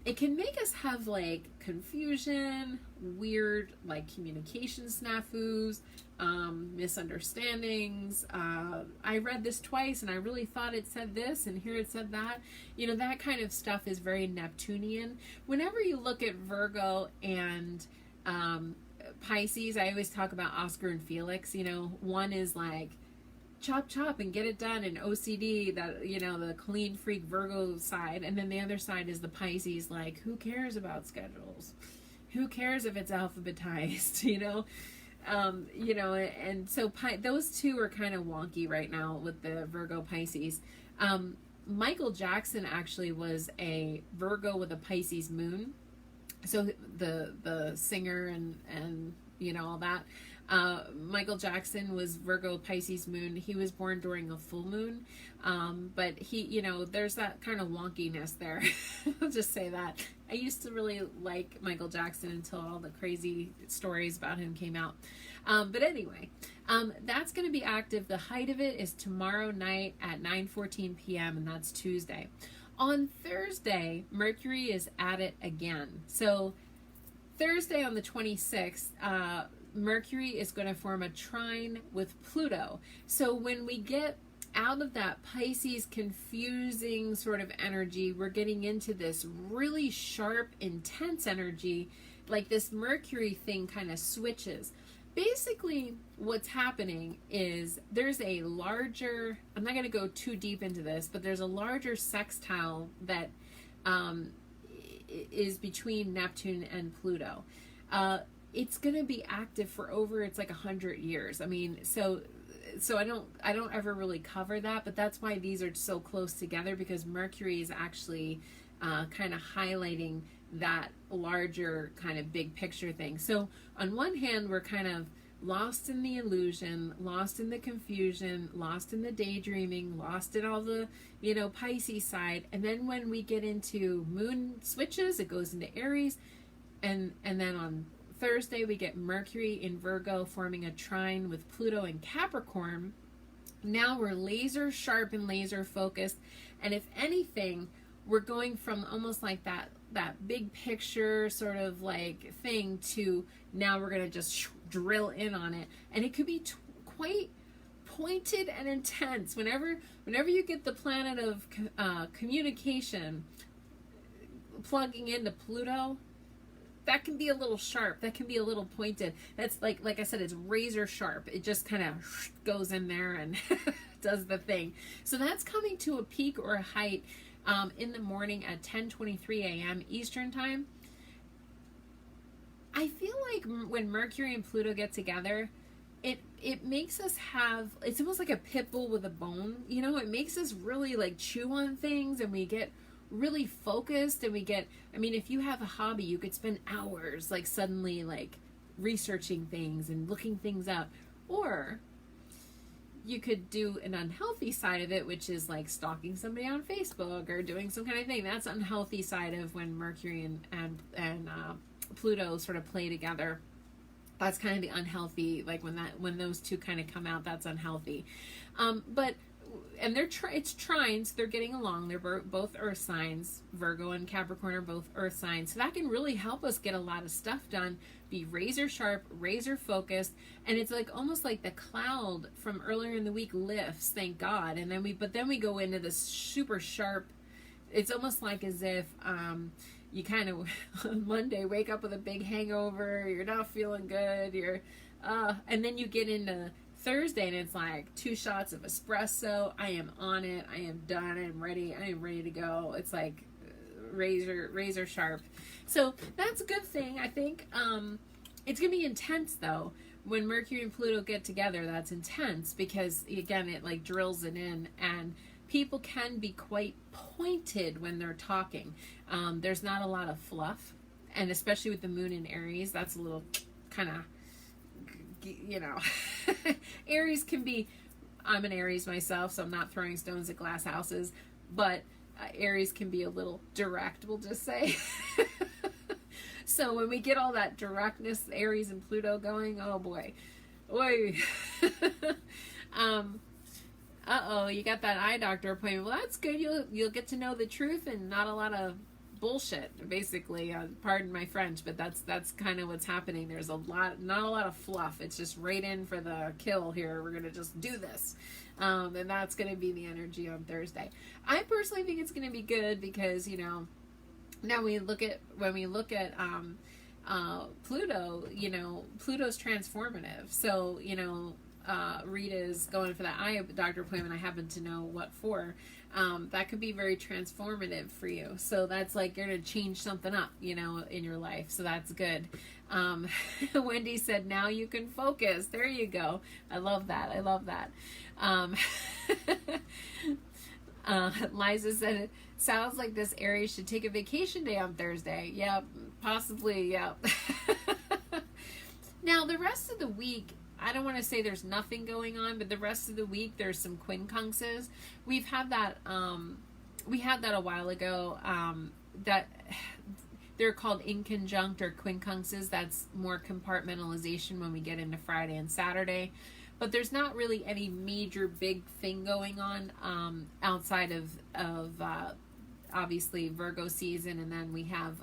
It can make us have like confusion, weird like communication snafus, misunderstandings. I read this twice and I really thought it said this and here it said that. That kind of stuff is very Neptunian. Whenever you look at Virgo and Pisces, I always talk about Oscar and Felix. One is like chop chop and get it done, and OCD, that the clean freak Virgo side, and then the other side is the Pisces, like who cares about schedules, who cares if it's alphabetized, and so those two are kind of wonky right now with the Virgo Pisces. Michael Jackson actually was a Virgo with a Pisces moon. So the singer and all that, Michael Jackson was Virgo Pisces moon. He was born during a full moon, but he, there's that kind of wonkiness there. I'll just say that. I used to really like Michael Jackson until all the crazy stories about him came out. But anyway, that's going to be active. The height of it is tomorrow night at 9:14 p.m. and that's Tuesday. On Thursday, Mercury is at it again. So Thursday on the 26th, Mercury is going to form a trine with Pluto. So when we get out of that Pisces confusing sort of energy, we're getting into this really sharp, intense energy, like this Mercury thing kind of switches. Basically, what's happening is there's a larger, I'm not going to go too deep into this, but there's a larger sextile that is between Neptune and Pluto. It's going to be active for over, it's like 100 years. I mean, so I don't ever really cover that, but that's why these are so close together, because Mercury is actually kind of highlighting that larger kind of big picture thing. So on one hand, we're kind of lost in the illusion, lost in the confusion, lost in the daydreaming, lost in all the, Pisces side. And then when we get into moon switches, it goes into Aries. And then on Thursday, we get Mercury in Virgo forming a trine with Pluto in Capricorn. Now we're laser sharp and laser focused. And if anything, we're going from almost like that big picture sort of like thing to now we're going to just drill in on it. And it could be quite pointed and intense. Whenever you get the planet of communication plugging into Pluto, that can be a little sharp. That can be a little pointed. That's like I said, it's razor sharp. It just kind of goes in there and does the thing. So that's coming to a peak or a height in the morning at 10:23 a.m. Eastern time. I feel like when Mercury and Pluto get together, it makes us have, it's almost like a pit bull with a bone. It makes us really like chew on things, and we get really focused, and we get, if you have a hobby, you could spend hours like suddenly like researching things and looking things up. Or you could do an unhealthy side of it, which is like stalking somebody on Facebook or doing some kind of thing. That's unhealthy side of when Mercury and Pluto sort of play together. That's kind of the unhealthy, like when those two kind of come out, that's unhealthy. And it's trines, they're getting along. They're both earth signs. Virgo and Capricorn are both earth signs. So that can really help us get a lot of stuff done, be razor sharp, razor focused. And it's like almost like the cloud from earlier in the week lifts, thank God. And then we go into this super sharp, it's almost like as if you kind of on Monday wake up with a big hangover, you're not feeling good, and then you get into Thursday and it's like 2 shots of espresso. I am on it. I am done. I am ready to go. It's like razor sharp. So that's a good thing. I think it's gonna be intense though. When Mercury and Pluto get together, that's intense because again it like drills it in, and people can be quite pointed when they're talking. There's not a lot of fluff, and especially with the moon in Aries, that's a little kind of, Aries can be, I'm an Aries myself, so I'm not throwing stones at glass houses, but Aries can be a little direct, we'll just say. So when we get all that directness, Aries and Pluto going, oh boy. Oy. You got that eye doctor appointment. Well, that's good. You'll get to know the truth and not a lot of bullshit, basically. Pardon my French, but that's kind of what's happening. There's not a lot of fluff. It's just right in for the kill here. We're gonna just do this, and that's gonna be the energy on Thursday. I personally think it's gonna be good because now when we look at Pluto, Pluto's transformative. So Rita's going for that eye doctor appointment. I happen to know what for. That could be very transformative for you. So that's like you're going to change something up, in your life. So that's good. Wendy said, now you can focus. There you go. I love that. Liza said, it sounds like this Aries should take a vacation day on Thursday. Yeah, possibly. Yeah. Now the rest of the week, I don't want to say there's nothing going on, but the rest of the week there's some quincunxes. We've had that. We had that a while ago. That they're called inconjunct or quincunxes. That's more compartmentalization when we get into Friday and Saturday. But there's not really any major big thing going on outside of obviously Virgo season, and then we have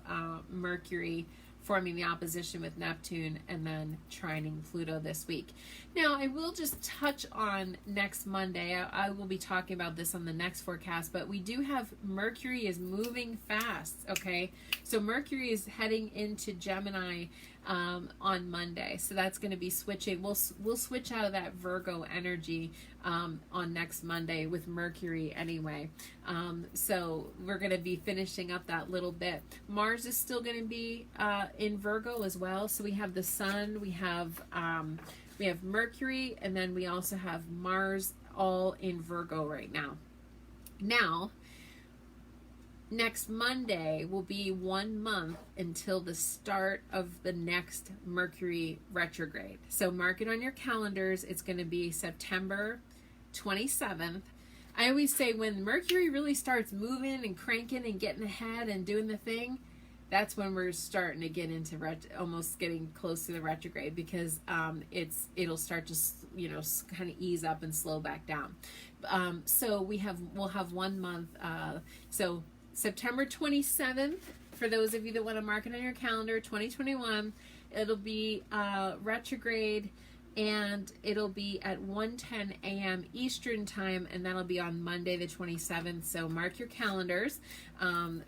Mercury forming the opposition with Neptune and then trining Pluto this week. Now, I will just touch on next Monday. I will be talking about this on the next forecast, but we do have Mercury is moving fast, okay? So Mercury is heading into Gemini on Monday. So that's going to be switching. We'll switch out of that Virgo energy on next Monday with Mercury anyway. So we're going to be finishing up that little bit. Mars is still going to be in Virgo as well. So we have the Sun, we have Mercury, and then we also have Mars all in Virgo right now. Now, next Monday will be 1 month until the start of the next Mercury retrograde. So mark it on your calendars. It's going to be September 27th. I always say when Mercury really starts moving and cranking and getting ahead and doing the thing, that's when we're starting to get into almost getting close to the retrograde, because it'll start to kind of ease up and slow back down. So we'll have 1 month. So September 27th, for those of you that want to mark it on your calendar, 2021, it'll be retrograde, and it'll be at 1:10 a.m. Eastern time, and that'll be on Monday the 27th. So mark your calendars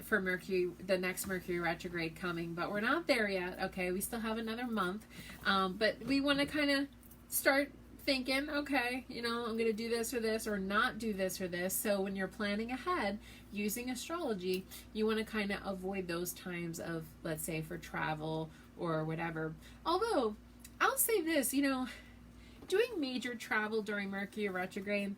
for Mercury, the next Mercury retrograde coming. But we're not there yet, okay? We still have another month, but we want to kind of start thinking, okay, I'm going to do this or not do this or this. So when you're planning ahead using astrology, you want to kind of avoid those times of, let's say, for travel or whatever. Although, I'll say this, doing major travel during Mercury retrograde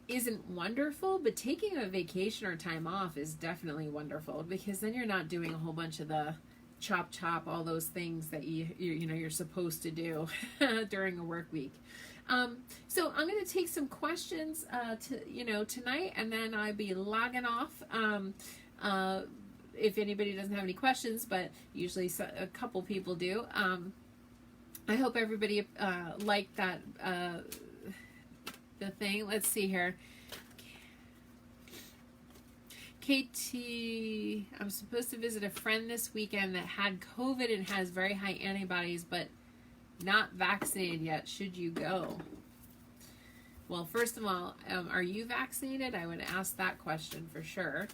isn't wonderful, but taking a vacation or time off is definitely wonderful, because then you're not doing a whole bunch of the chop, all those things that you're supposed to do during a work week. So I'm going to take some questions tonight, and then I'll be logging off. If anybody doesn't have any questions, but usually a couple people do. I hope everybody liked that the thing. Let's see here. Katie, I'm supposed to visit a friend this weekend that had COVID and has very high antibodies, but not vaccinated yet. Should you go? Well, first of all, are you vaccinated? I would ask that question for sure.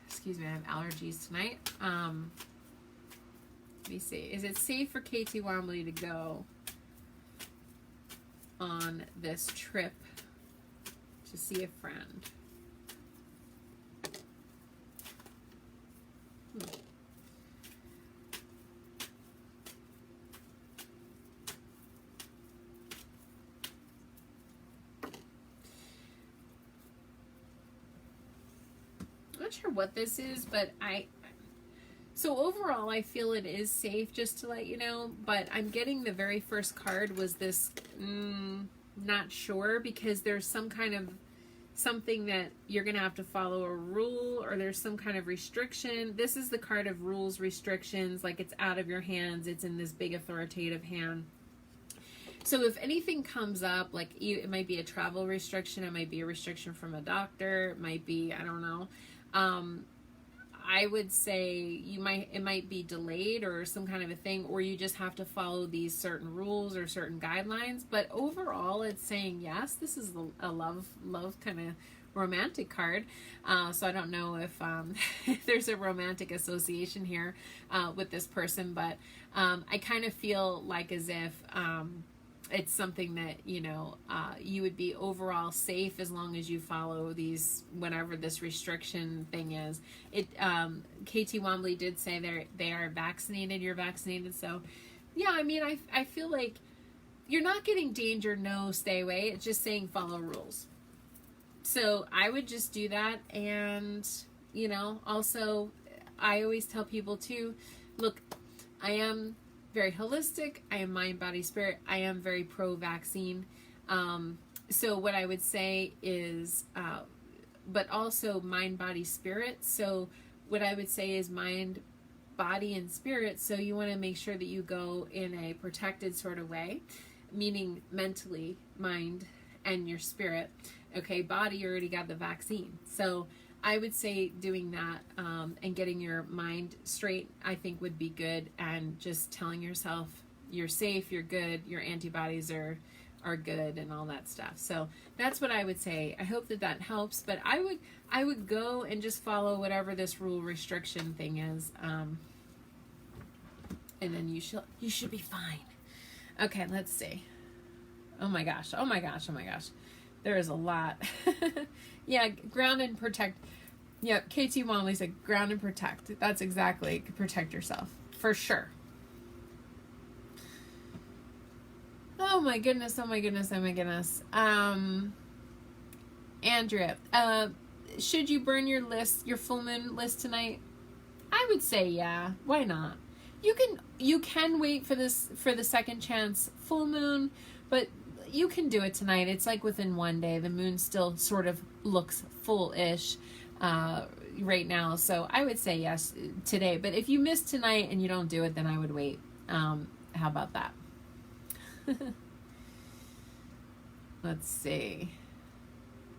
Excuse me, I have allergies tonight. Let me see. Is it safe for Katie Wombley to go on this trip to see a friend? I'm not sure what this is, but so overall, I feel it is safe, just to let you know, but I'm getting the very first card was this, not sure, because there's some kind of something that you're going to have to follow a rule, or there's some kind of restriction. This is the card of rules, restrictions, like it's out of your hands. It's in this big authoritative hand. So if anything comes up, like it might be a travel restriction, it might be a restriction from a doctor, it might be, I don't know. I would say it might be delayed or some kind of a thing, or you just have to follow these certain rules or certain guidelines. But overall, it's saying yes. This is a love kind of romantic card. So I don't know if there's a romantic association here with this person, but I kind of feel like as if it's something that you would be overall safe as long as you follow these, whatever this restriction thing is. KT Wombley did say they are vaccinated. You're vaccinated, so yeah. I mean, I feel like you're not getting danger. No, stay away. It's just saying follow rules. So I would just do that, and also I always tell people too, look, I am very holistic. I am mind, body, spirit. I am very pro-vaccine. So what I would say is, but also mind, body, spirit. So what I would say is mind, body, and spirit. So you want to make sure that you go in a protected sort of way, meaning mentally, mind, and your spirit. Okay, body, you already got the vaccine. So I would say doing that and getting your mind straight, I think would be good. And just telling yourself you're safe, you're good, your antibodies are good and all that stuff. So that's what I would say. I hope that that helps. But I would go and just follow whatever this rule restriction thing is. And then you should be fine. Okay, let's see. Oh my gosh. There is a lot. Yeah, ground and protect. Yeah, KT Womley said ground and protect. That's exactly, protect yourself. For sure. Oh my goodness. Andrea, should you burn your full moon list tonight? I would say yeah. Why not? You can wait for the second chance full moon, but you can do it tonight. It's like within one day. The moon still sort of looks full-ish right now. So I would say yes today. But if you miss tonight and you don't do it, then I would wait. How about that? Let's see.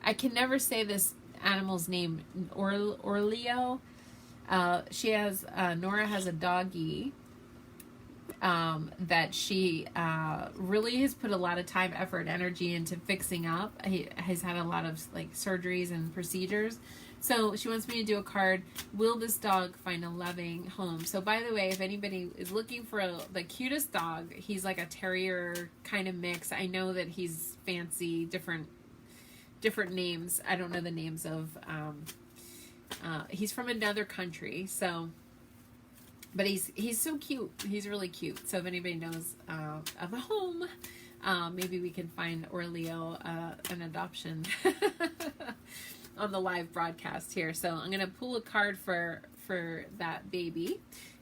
I can never say this animal's name. Orleo. Nora has a doggy that she really has put a lot of time, effort, energy into fixing up. He has had a lot of like surgeries and procedures. So she wants me to do a card. Will this dog find a loving home? So by the way, if anybody is looking for the cutest dog, he's like a terrier kind of mix. I know that he's fancy, different names. I don't know the names of, he's from another country. So, but he's so cute. He's really cute. So if anybody knows of a home, maybe we can find Orleo an adoption on the live broadcast here. So I'm going to pull a card for that baby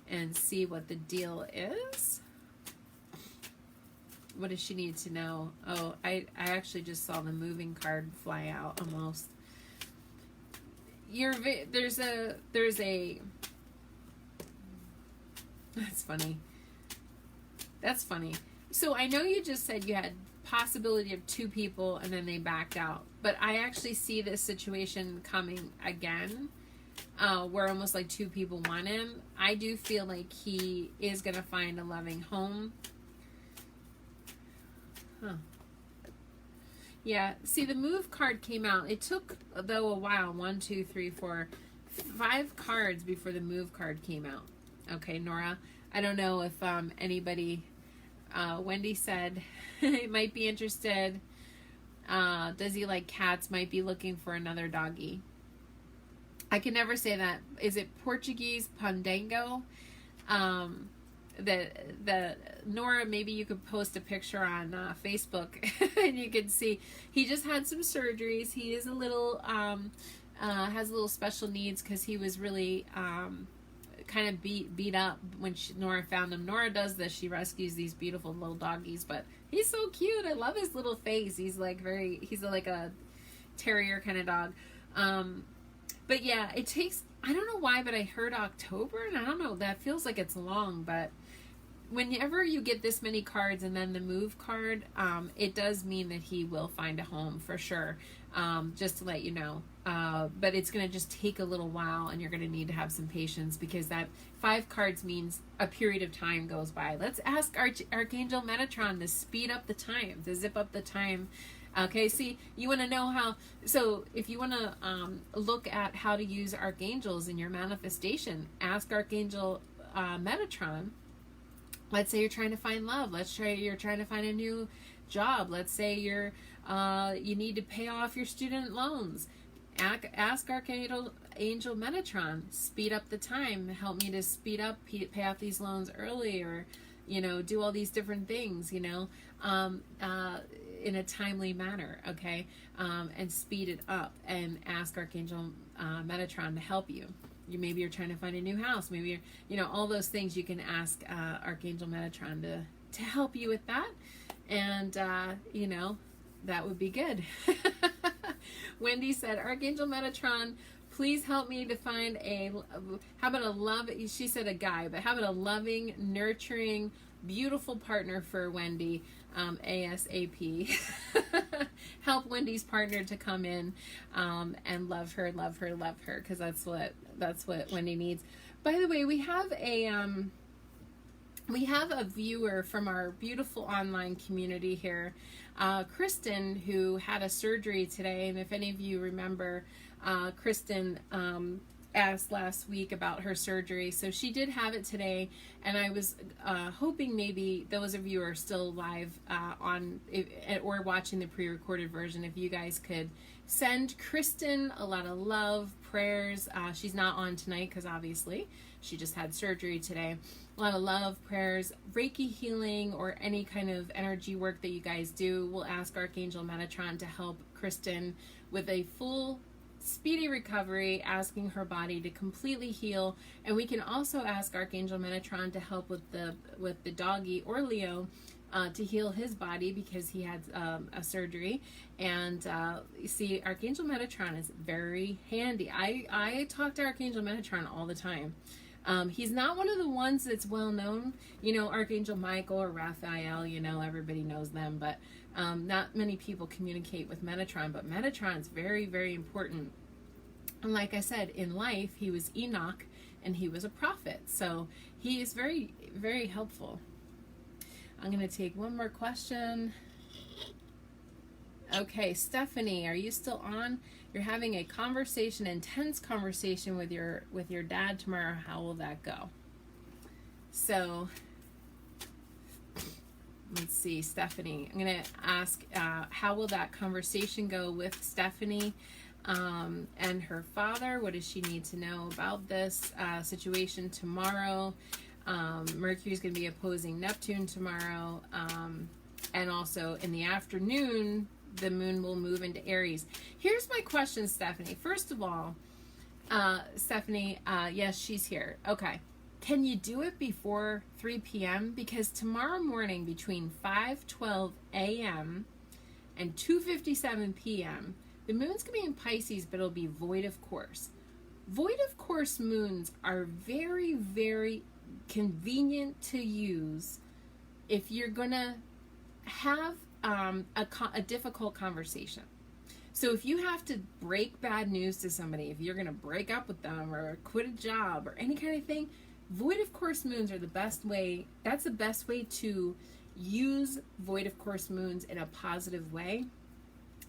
and see what the deal is. What does she need to know? Oh, I actually just saw the moving card fly out almost. There's a That's funny. So I know you just said you had possibility of 2 people and then they backed out, but I actually see this situation coming again, where almost like 2 people want him. I do feel like he is going to find a loving home. Yeah, see, the move card came out. It took, though, a while. 1, 2, 3, 4, 5 cards before the move card came out. Okay, Nora, I don't know if anybody... Wendy said he might be interested. Does he like cats? Might be looking for another doggy. I can never say that. Is it Portuguese Pandango? The Nora, maybe you could post a picture on Facebook and you can see he just had some surgeries. He is a little has a little special needs because he was really kind of beat up when Nora found him. Nora does this. She rescues these beautiful little doggies, but he's so cute. I love his little face. He's like a terrier kind of dog. But yeah, it takes, I don't know why, but I heard October, and I don't know, that feels like it's long, but whenever you get this many cards and then the move card, it does mean that he will find a home for sure. Just to let you know. But it's going to just take a little while, and you're going to need to have some patience because that 5 cards means a period of time goes by. Let's ask Archangel Metatron to speed up the time, to zip up the time. Okay, see, you want to know how, so if you want to look at how to use archangels in your manifestation, ask Archangel Metatron. Let's say you're trying to find love. Let's say you're trying to find a new job. Let's say you need to pay off your student loans. Ask Archangel Metatron, speed up the time. Help me to speed up, pay off these loans early, or, do all these different things, in a timely manner, okay? And speed it up, and ask Archangel Metatron to help you. Maybe you're trying to find a new house. Maybe you're, all those things you can ask Archangel Metatron to help you with that. And, that would be good. Wendy said, Archangel Metatron, please help me to find how about a love, she said a guy, but how about a loving, nurturing, beautiful partner for Wendy, ASAP. help Wendy's partner to come in and love her, because that's what Wendy needs. By the way, we have a viewer from our beautiful online community here, Kristen, who had a surgery today. And if any of you remember, Kristen asked last week about her surgery. So she did have it today. And I was hoping maybe those of you who are still live or watching the pre-recorded version, if you guys could send Kristen a lot of love, prayers. She's not on tonight because obviously she just had surgery today. A lot of love, prayers, Reiki healing, or any kind of energy work that you guys do. We'll ask Archangel Metatron to help Kristen with a full, speedy recovery, asking her body to completely heal. And we can also ask Archangel Metatron to help with the doggy, or Leo, to heal his body because he had a surgery. And you see, Archangel Metatron is very handy. I talk to Archangel Metatron all the time. He's not one of the ones that's well known, Archangel Michael or Raphael, everybody knows them, but not many people communicate with Metatron. But Metatron's very, very important. And like I said, in life, he was Enoch and he was a prophet. So he is very, very helpful. I'm going to take one more question. Okay, Stephanie, are you still on? You're having a conversation, intense conversation with your dad tomorrow. How will that go? So, let's see, Stephanie. I'm going to ask, how will that conversation go with Stephanie and her father? What does she need to know about this situation tomorrow? Mercury's going to be opposing Neptune tomorrow. And also in the afternoon, the moon will move into Aries. Here's my question, Stephanie. First of all, Stephanie, yes, she's here. Okay. Can you do it before 3 p.m.? Because tomorrow morning between 5:12 a.m. and 2:57 p.m., the moon's going to be in Pisces, but it'll be void of course. Void of course moons are very, very convenient to use if you're going to have a difficult conversation. So if you have to break bad news to somebody, if you're going to break up with them or quit a job or any kind of thing, void of course moons are the best way. That's the best way to use void of course moons in a positive way,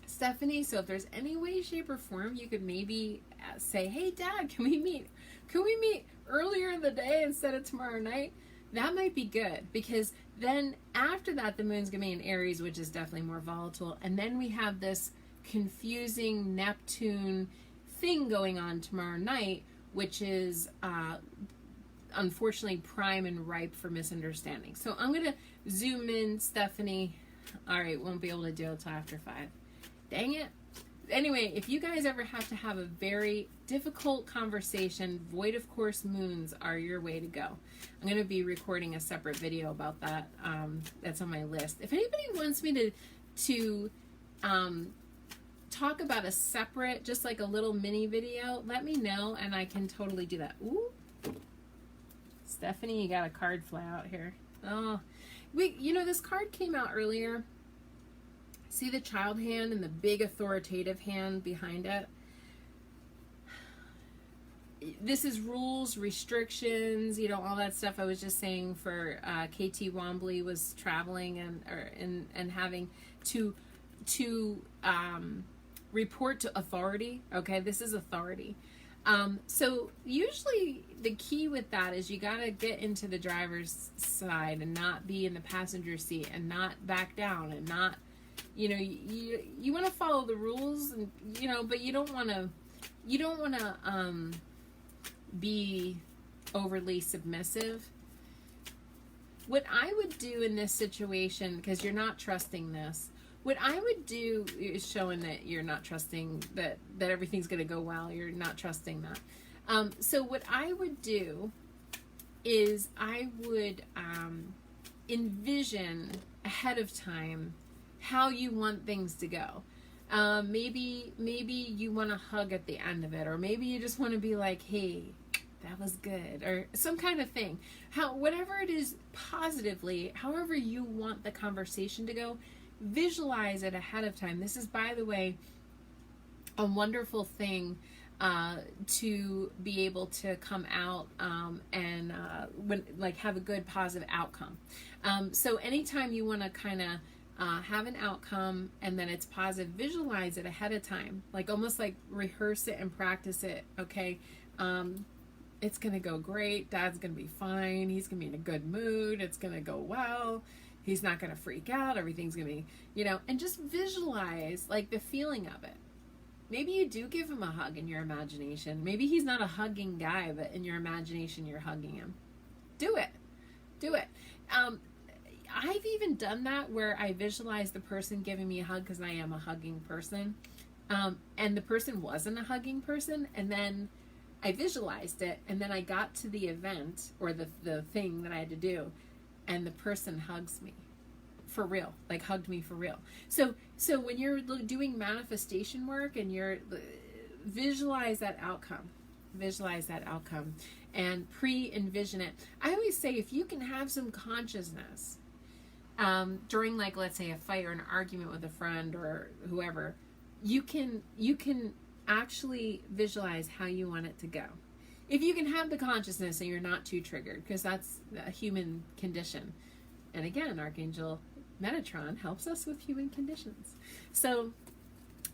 Stephanie. So if there's any way, shape, or form you could maybe say, hey Dad, can we meet earlier in the day instead of tomorrow night? That might be good, because then after that, the moon's going to be in Aries, which is definitely more volatile. And then we have this confusing Neptune thing going on tomorrow night, which is unfortunately prime and ripe for misunderstanding. So I'm going to zoom in, Stephanie. All right, won't be able to do it till after 5. Dang it. Anyway, if you guys ever have to have a very difficult conversation, void of course moons are your way to go. I'm going to be recording a separate video about that. That's on my list. If anybody wants me to talk about a separate, just like a little mini video, let me know and I can totally do that. Ooh, Stephanie, you got a card fly out here. Oh, this card came out earlier. See the child hand and the big authoritative hand behind it? This is rules, restrictions, all that stuff I was just saying for KT Wombly was traveling and having to report to authority. Okay, this is authority. So usually the key with that is you got to get into the driver's side and not be in the passenger seat and not back down and not, you want to follow the rules and, but you don't want to be overly submissive. What I would do in this situation, because you're not trusting this, what I would do is showing that you're not trusting that everything's going to go well. You're not trusting that. So what I would do is I would envision ahead of time how you want things to go. Maybe you want a hug at the end of it, or maybe you just want to be like, hey, that was good, or some kind of thing. Whatever it is positively, however you want the conversation to go, visualize it ahead of time. This is, by the way, a wonderful thing to be able to come out and have a good positive outcome. So anytime you want to kind of have an outcome and then it's positive, visualize it ahead of time, like almost like rehearse it and practice it. Okay, it's gonna go great. Dad's gonna be fine. He's gonna be in a good mood. It's gonna go well. He's not gonna freak out. Everything's gonna be, and just visualize like the feeling of it. Maybe you do give him a hug in your imagination. Maybe he's not a hugging guy, but in your imagination, you're hugging him. Do it. Do it. I've even done that where I visualize the person giving me a hug because I am a hugging person. And the person wasn't a hugging person. And then I visualized it. And then I got to the event or the thing that I had to do. And the person hugs me. For real, like hugged me for real. So when you're doing manifestation work and you're visualize that outcome and pre-envision it. I always say if you can have some consciousness during, like, let's say a fight or an argument with a friend or whoever, you can actually visualize how you want it to go. If you can have the consciousness and you're not too triggered, because that's a human condition. And again, Archangel Metatron helps us with human conditions. So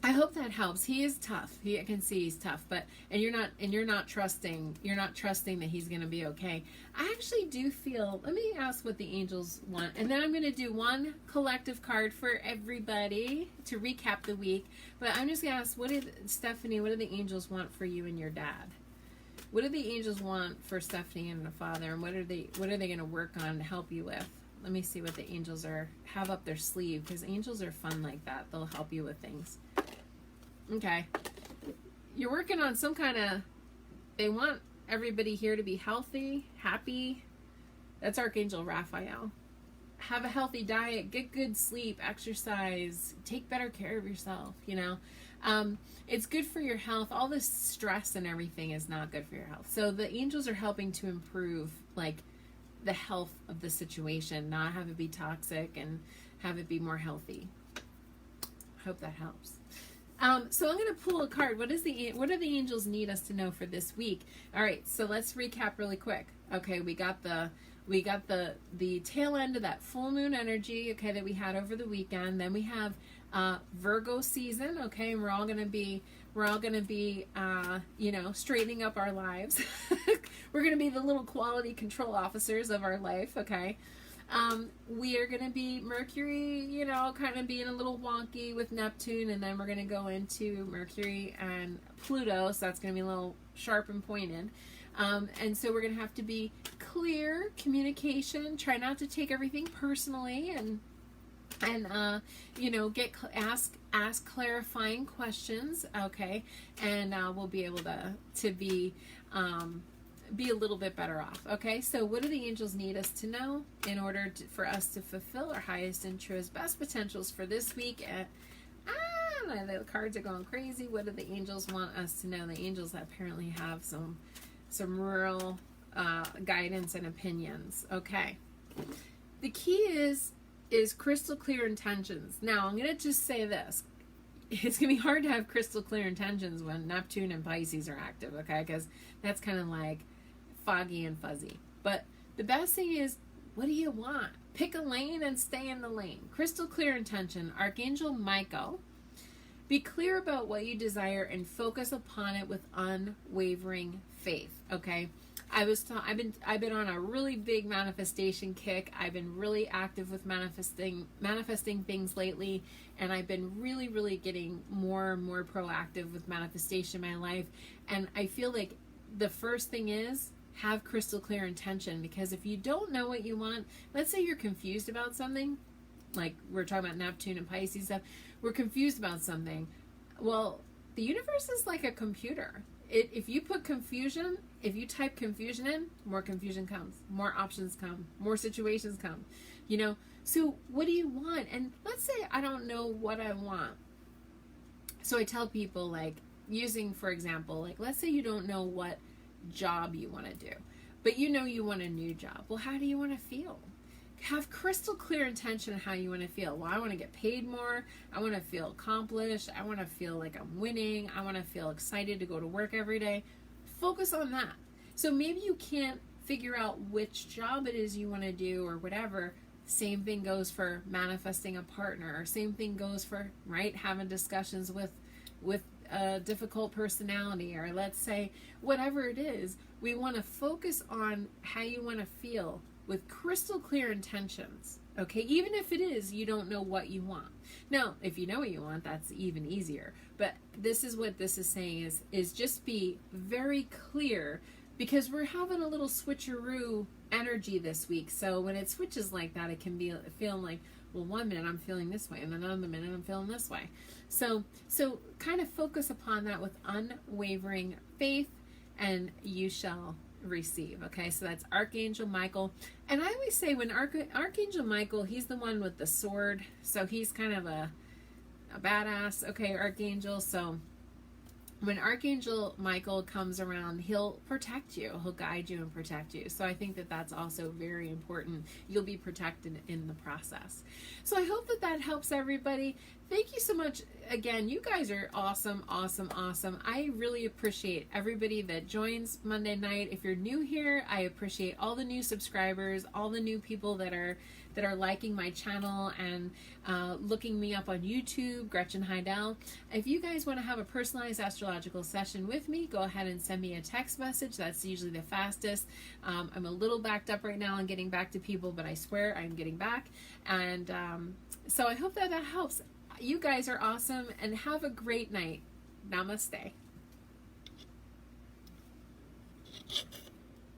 I hope that helps. He is tough. I can see he's tough, and you're not trusting that he's going to be okay. I actually do feel, let me ask what the angels want, and then I'm going to do one collective card for everybody to recap the week. But I'm just going to ask, Stephanie, what do the angels want for you and your dad? What do the angels want for Stephanie and the father, and what are they going to work on to help you with? Let me see what the angels have up their sleeve, because angels are fun like that. They'll help you with things. Okay. You're working on some kind of, they want everybody here to be healthy, happy. That's Archangel Raphael. Have a healthy diet, get good sleep, exercise, take better care of yourself, It's good for your health. All this stress and everything is not good for your health. So the angels are helping to improve, like, the health of the situation, not have it be toxic and have it be more healthy. I hope that helps. So I'm going to pull a card. What do the angels need us to know for this week? All right, so let's recap really quick. Okay, we got the tail end of that full moon energy, okay, that we had over the weekend. Then we have Virgo season, okay, and we're all going to be straightening up our lives. We're going to be the little quality control officers of our life, okay? We are going to be Mercury, kind of being a little wonky with Neptune, and then we're going to go into Mercury and Pluto, so that's going to be a little sharp and pointed. And so we're going to have to be clear communication, try not to take everything personally, and ask clarifying questions, okay, and we'll be able to be a little bit better off, okay? So what do the angels need us to know in order for us to fulfill our highest and truest best potentials for this week? The cards are going crazy. What do the angels want us to know? The angels apparently have some real guidance and opinions, okay? The key is crystal clear intentions. Now, I'm going to just say this. It's going to be hard to have crystal clear intentions when Neptune and Pisces are active, okay? Because that's kind of like foggy and fuzzy. But the best thing is, what do you want? Pick a lane and stay in the lane. Crystal clear intention. Archangel Michael. Be clear about what you desire and focus upon it with unwavering faith, okay? I've been on a really big manifestation kick. I've been really active with manifesting things lately, and I've been really, really getting more and more proactive with manifestation in my life. And I feel like the first thing is have crystal clear intention, because if you don't know what you want, let's say you're confused about something, like we're talking about Neptune and Pisces stuff, we're confused about something. Well, the universe is like a computer. If you put confusion, if you type confusion in, more confusion comes, more options come, more situations come, So what do you want? And let's say I don't know what I want. So I tell people, like, using, for example, like, let's say you don't know what job you want to do, but you know you want a new job. Well, how do you want to feel? have crystal clear intention of how you want to feel. Well, I want to get paid more. I want to feel accomplished. I want to feel like I'm winning. I want to feel excited to go to work every day. Focus on that. So maybe you can't figure out which job it is you want to do or whatever. Same thing goes for manifesting a partner, or same thing goes for, right, having discussions with a difficult personality, or let's say whatever it is. We want to focus on how you want to feel with crystal clear intentions, okay? Even if it is you don't know what you want. Now, if you know what you want, that's even easier. But this is what this is saying is just be very clear, because we're having a little switcheroo energy this week. So when it switches like that, it can be feeling like, well, one minute I'm feeling this way, and then another minute I'm feeling this way. So kind of focus upon that with unwavering faith, and you shall receive. Okay, so that's Archangel Michael. And I always say when Archangel Michael, he's the one with the sword, so he's kind of a badass, okay, archangel. So when Archangel Michael comes around, he'll protect you, he'll guide you and protect you. So I think that that's also very important. You'll be protected in the process. So I hope that that helps everybody. Thank you so much. Again, you guys are awesome, awesome, awesome. I really appreciate everybody that joins Monday night. If you're new here, I appreciate all the new subscribers, all the new people that are liking my channel and looking me up on YouTube, Gretchen Hidell. If you guys want to have a personalized astrological session with me, go ahead and send me a text message. That's usually the fastest. I'm a little backed up right now on getting back to people, but I swear I'm getting back. And so I hope that that helps. You guys are awesome, and have a great night. Namaste.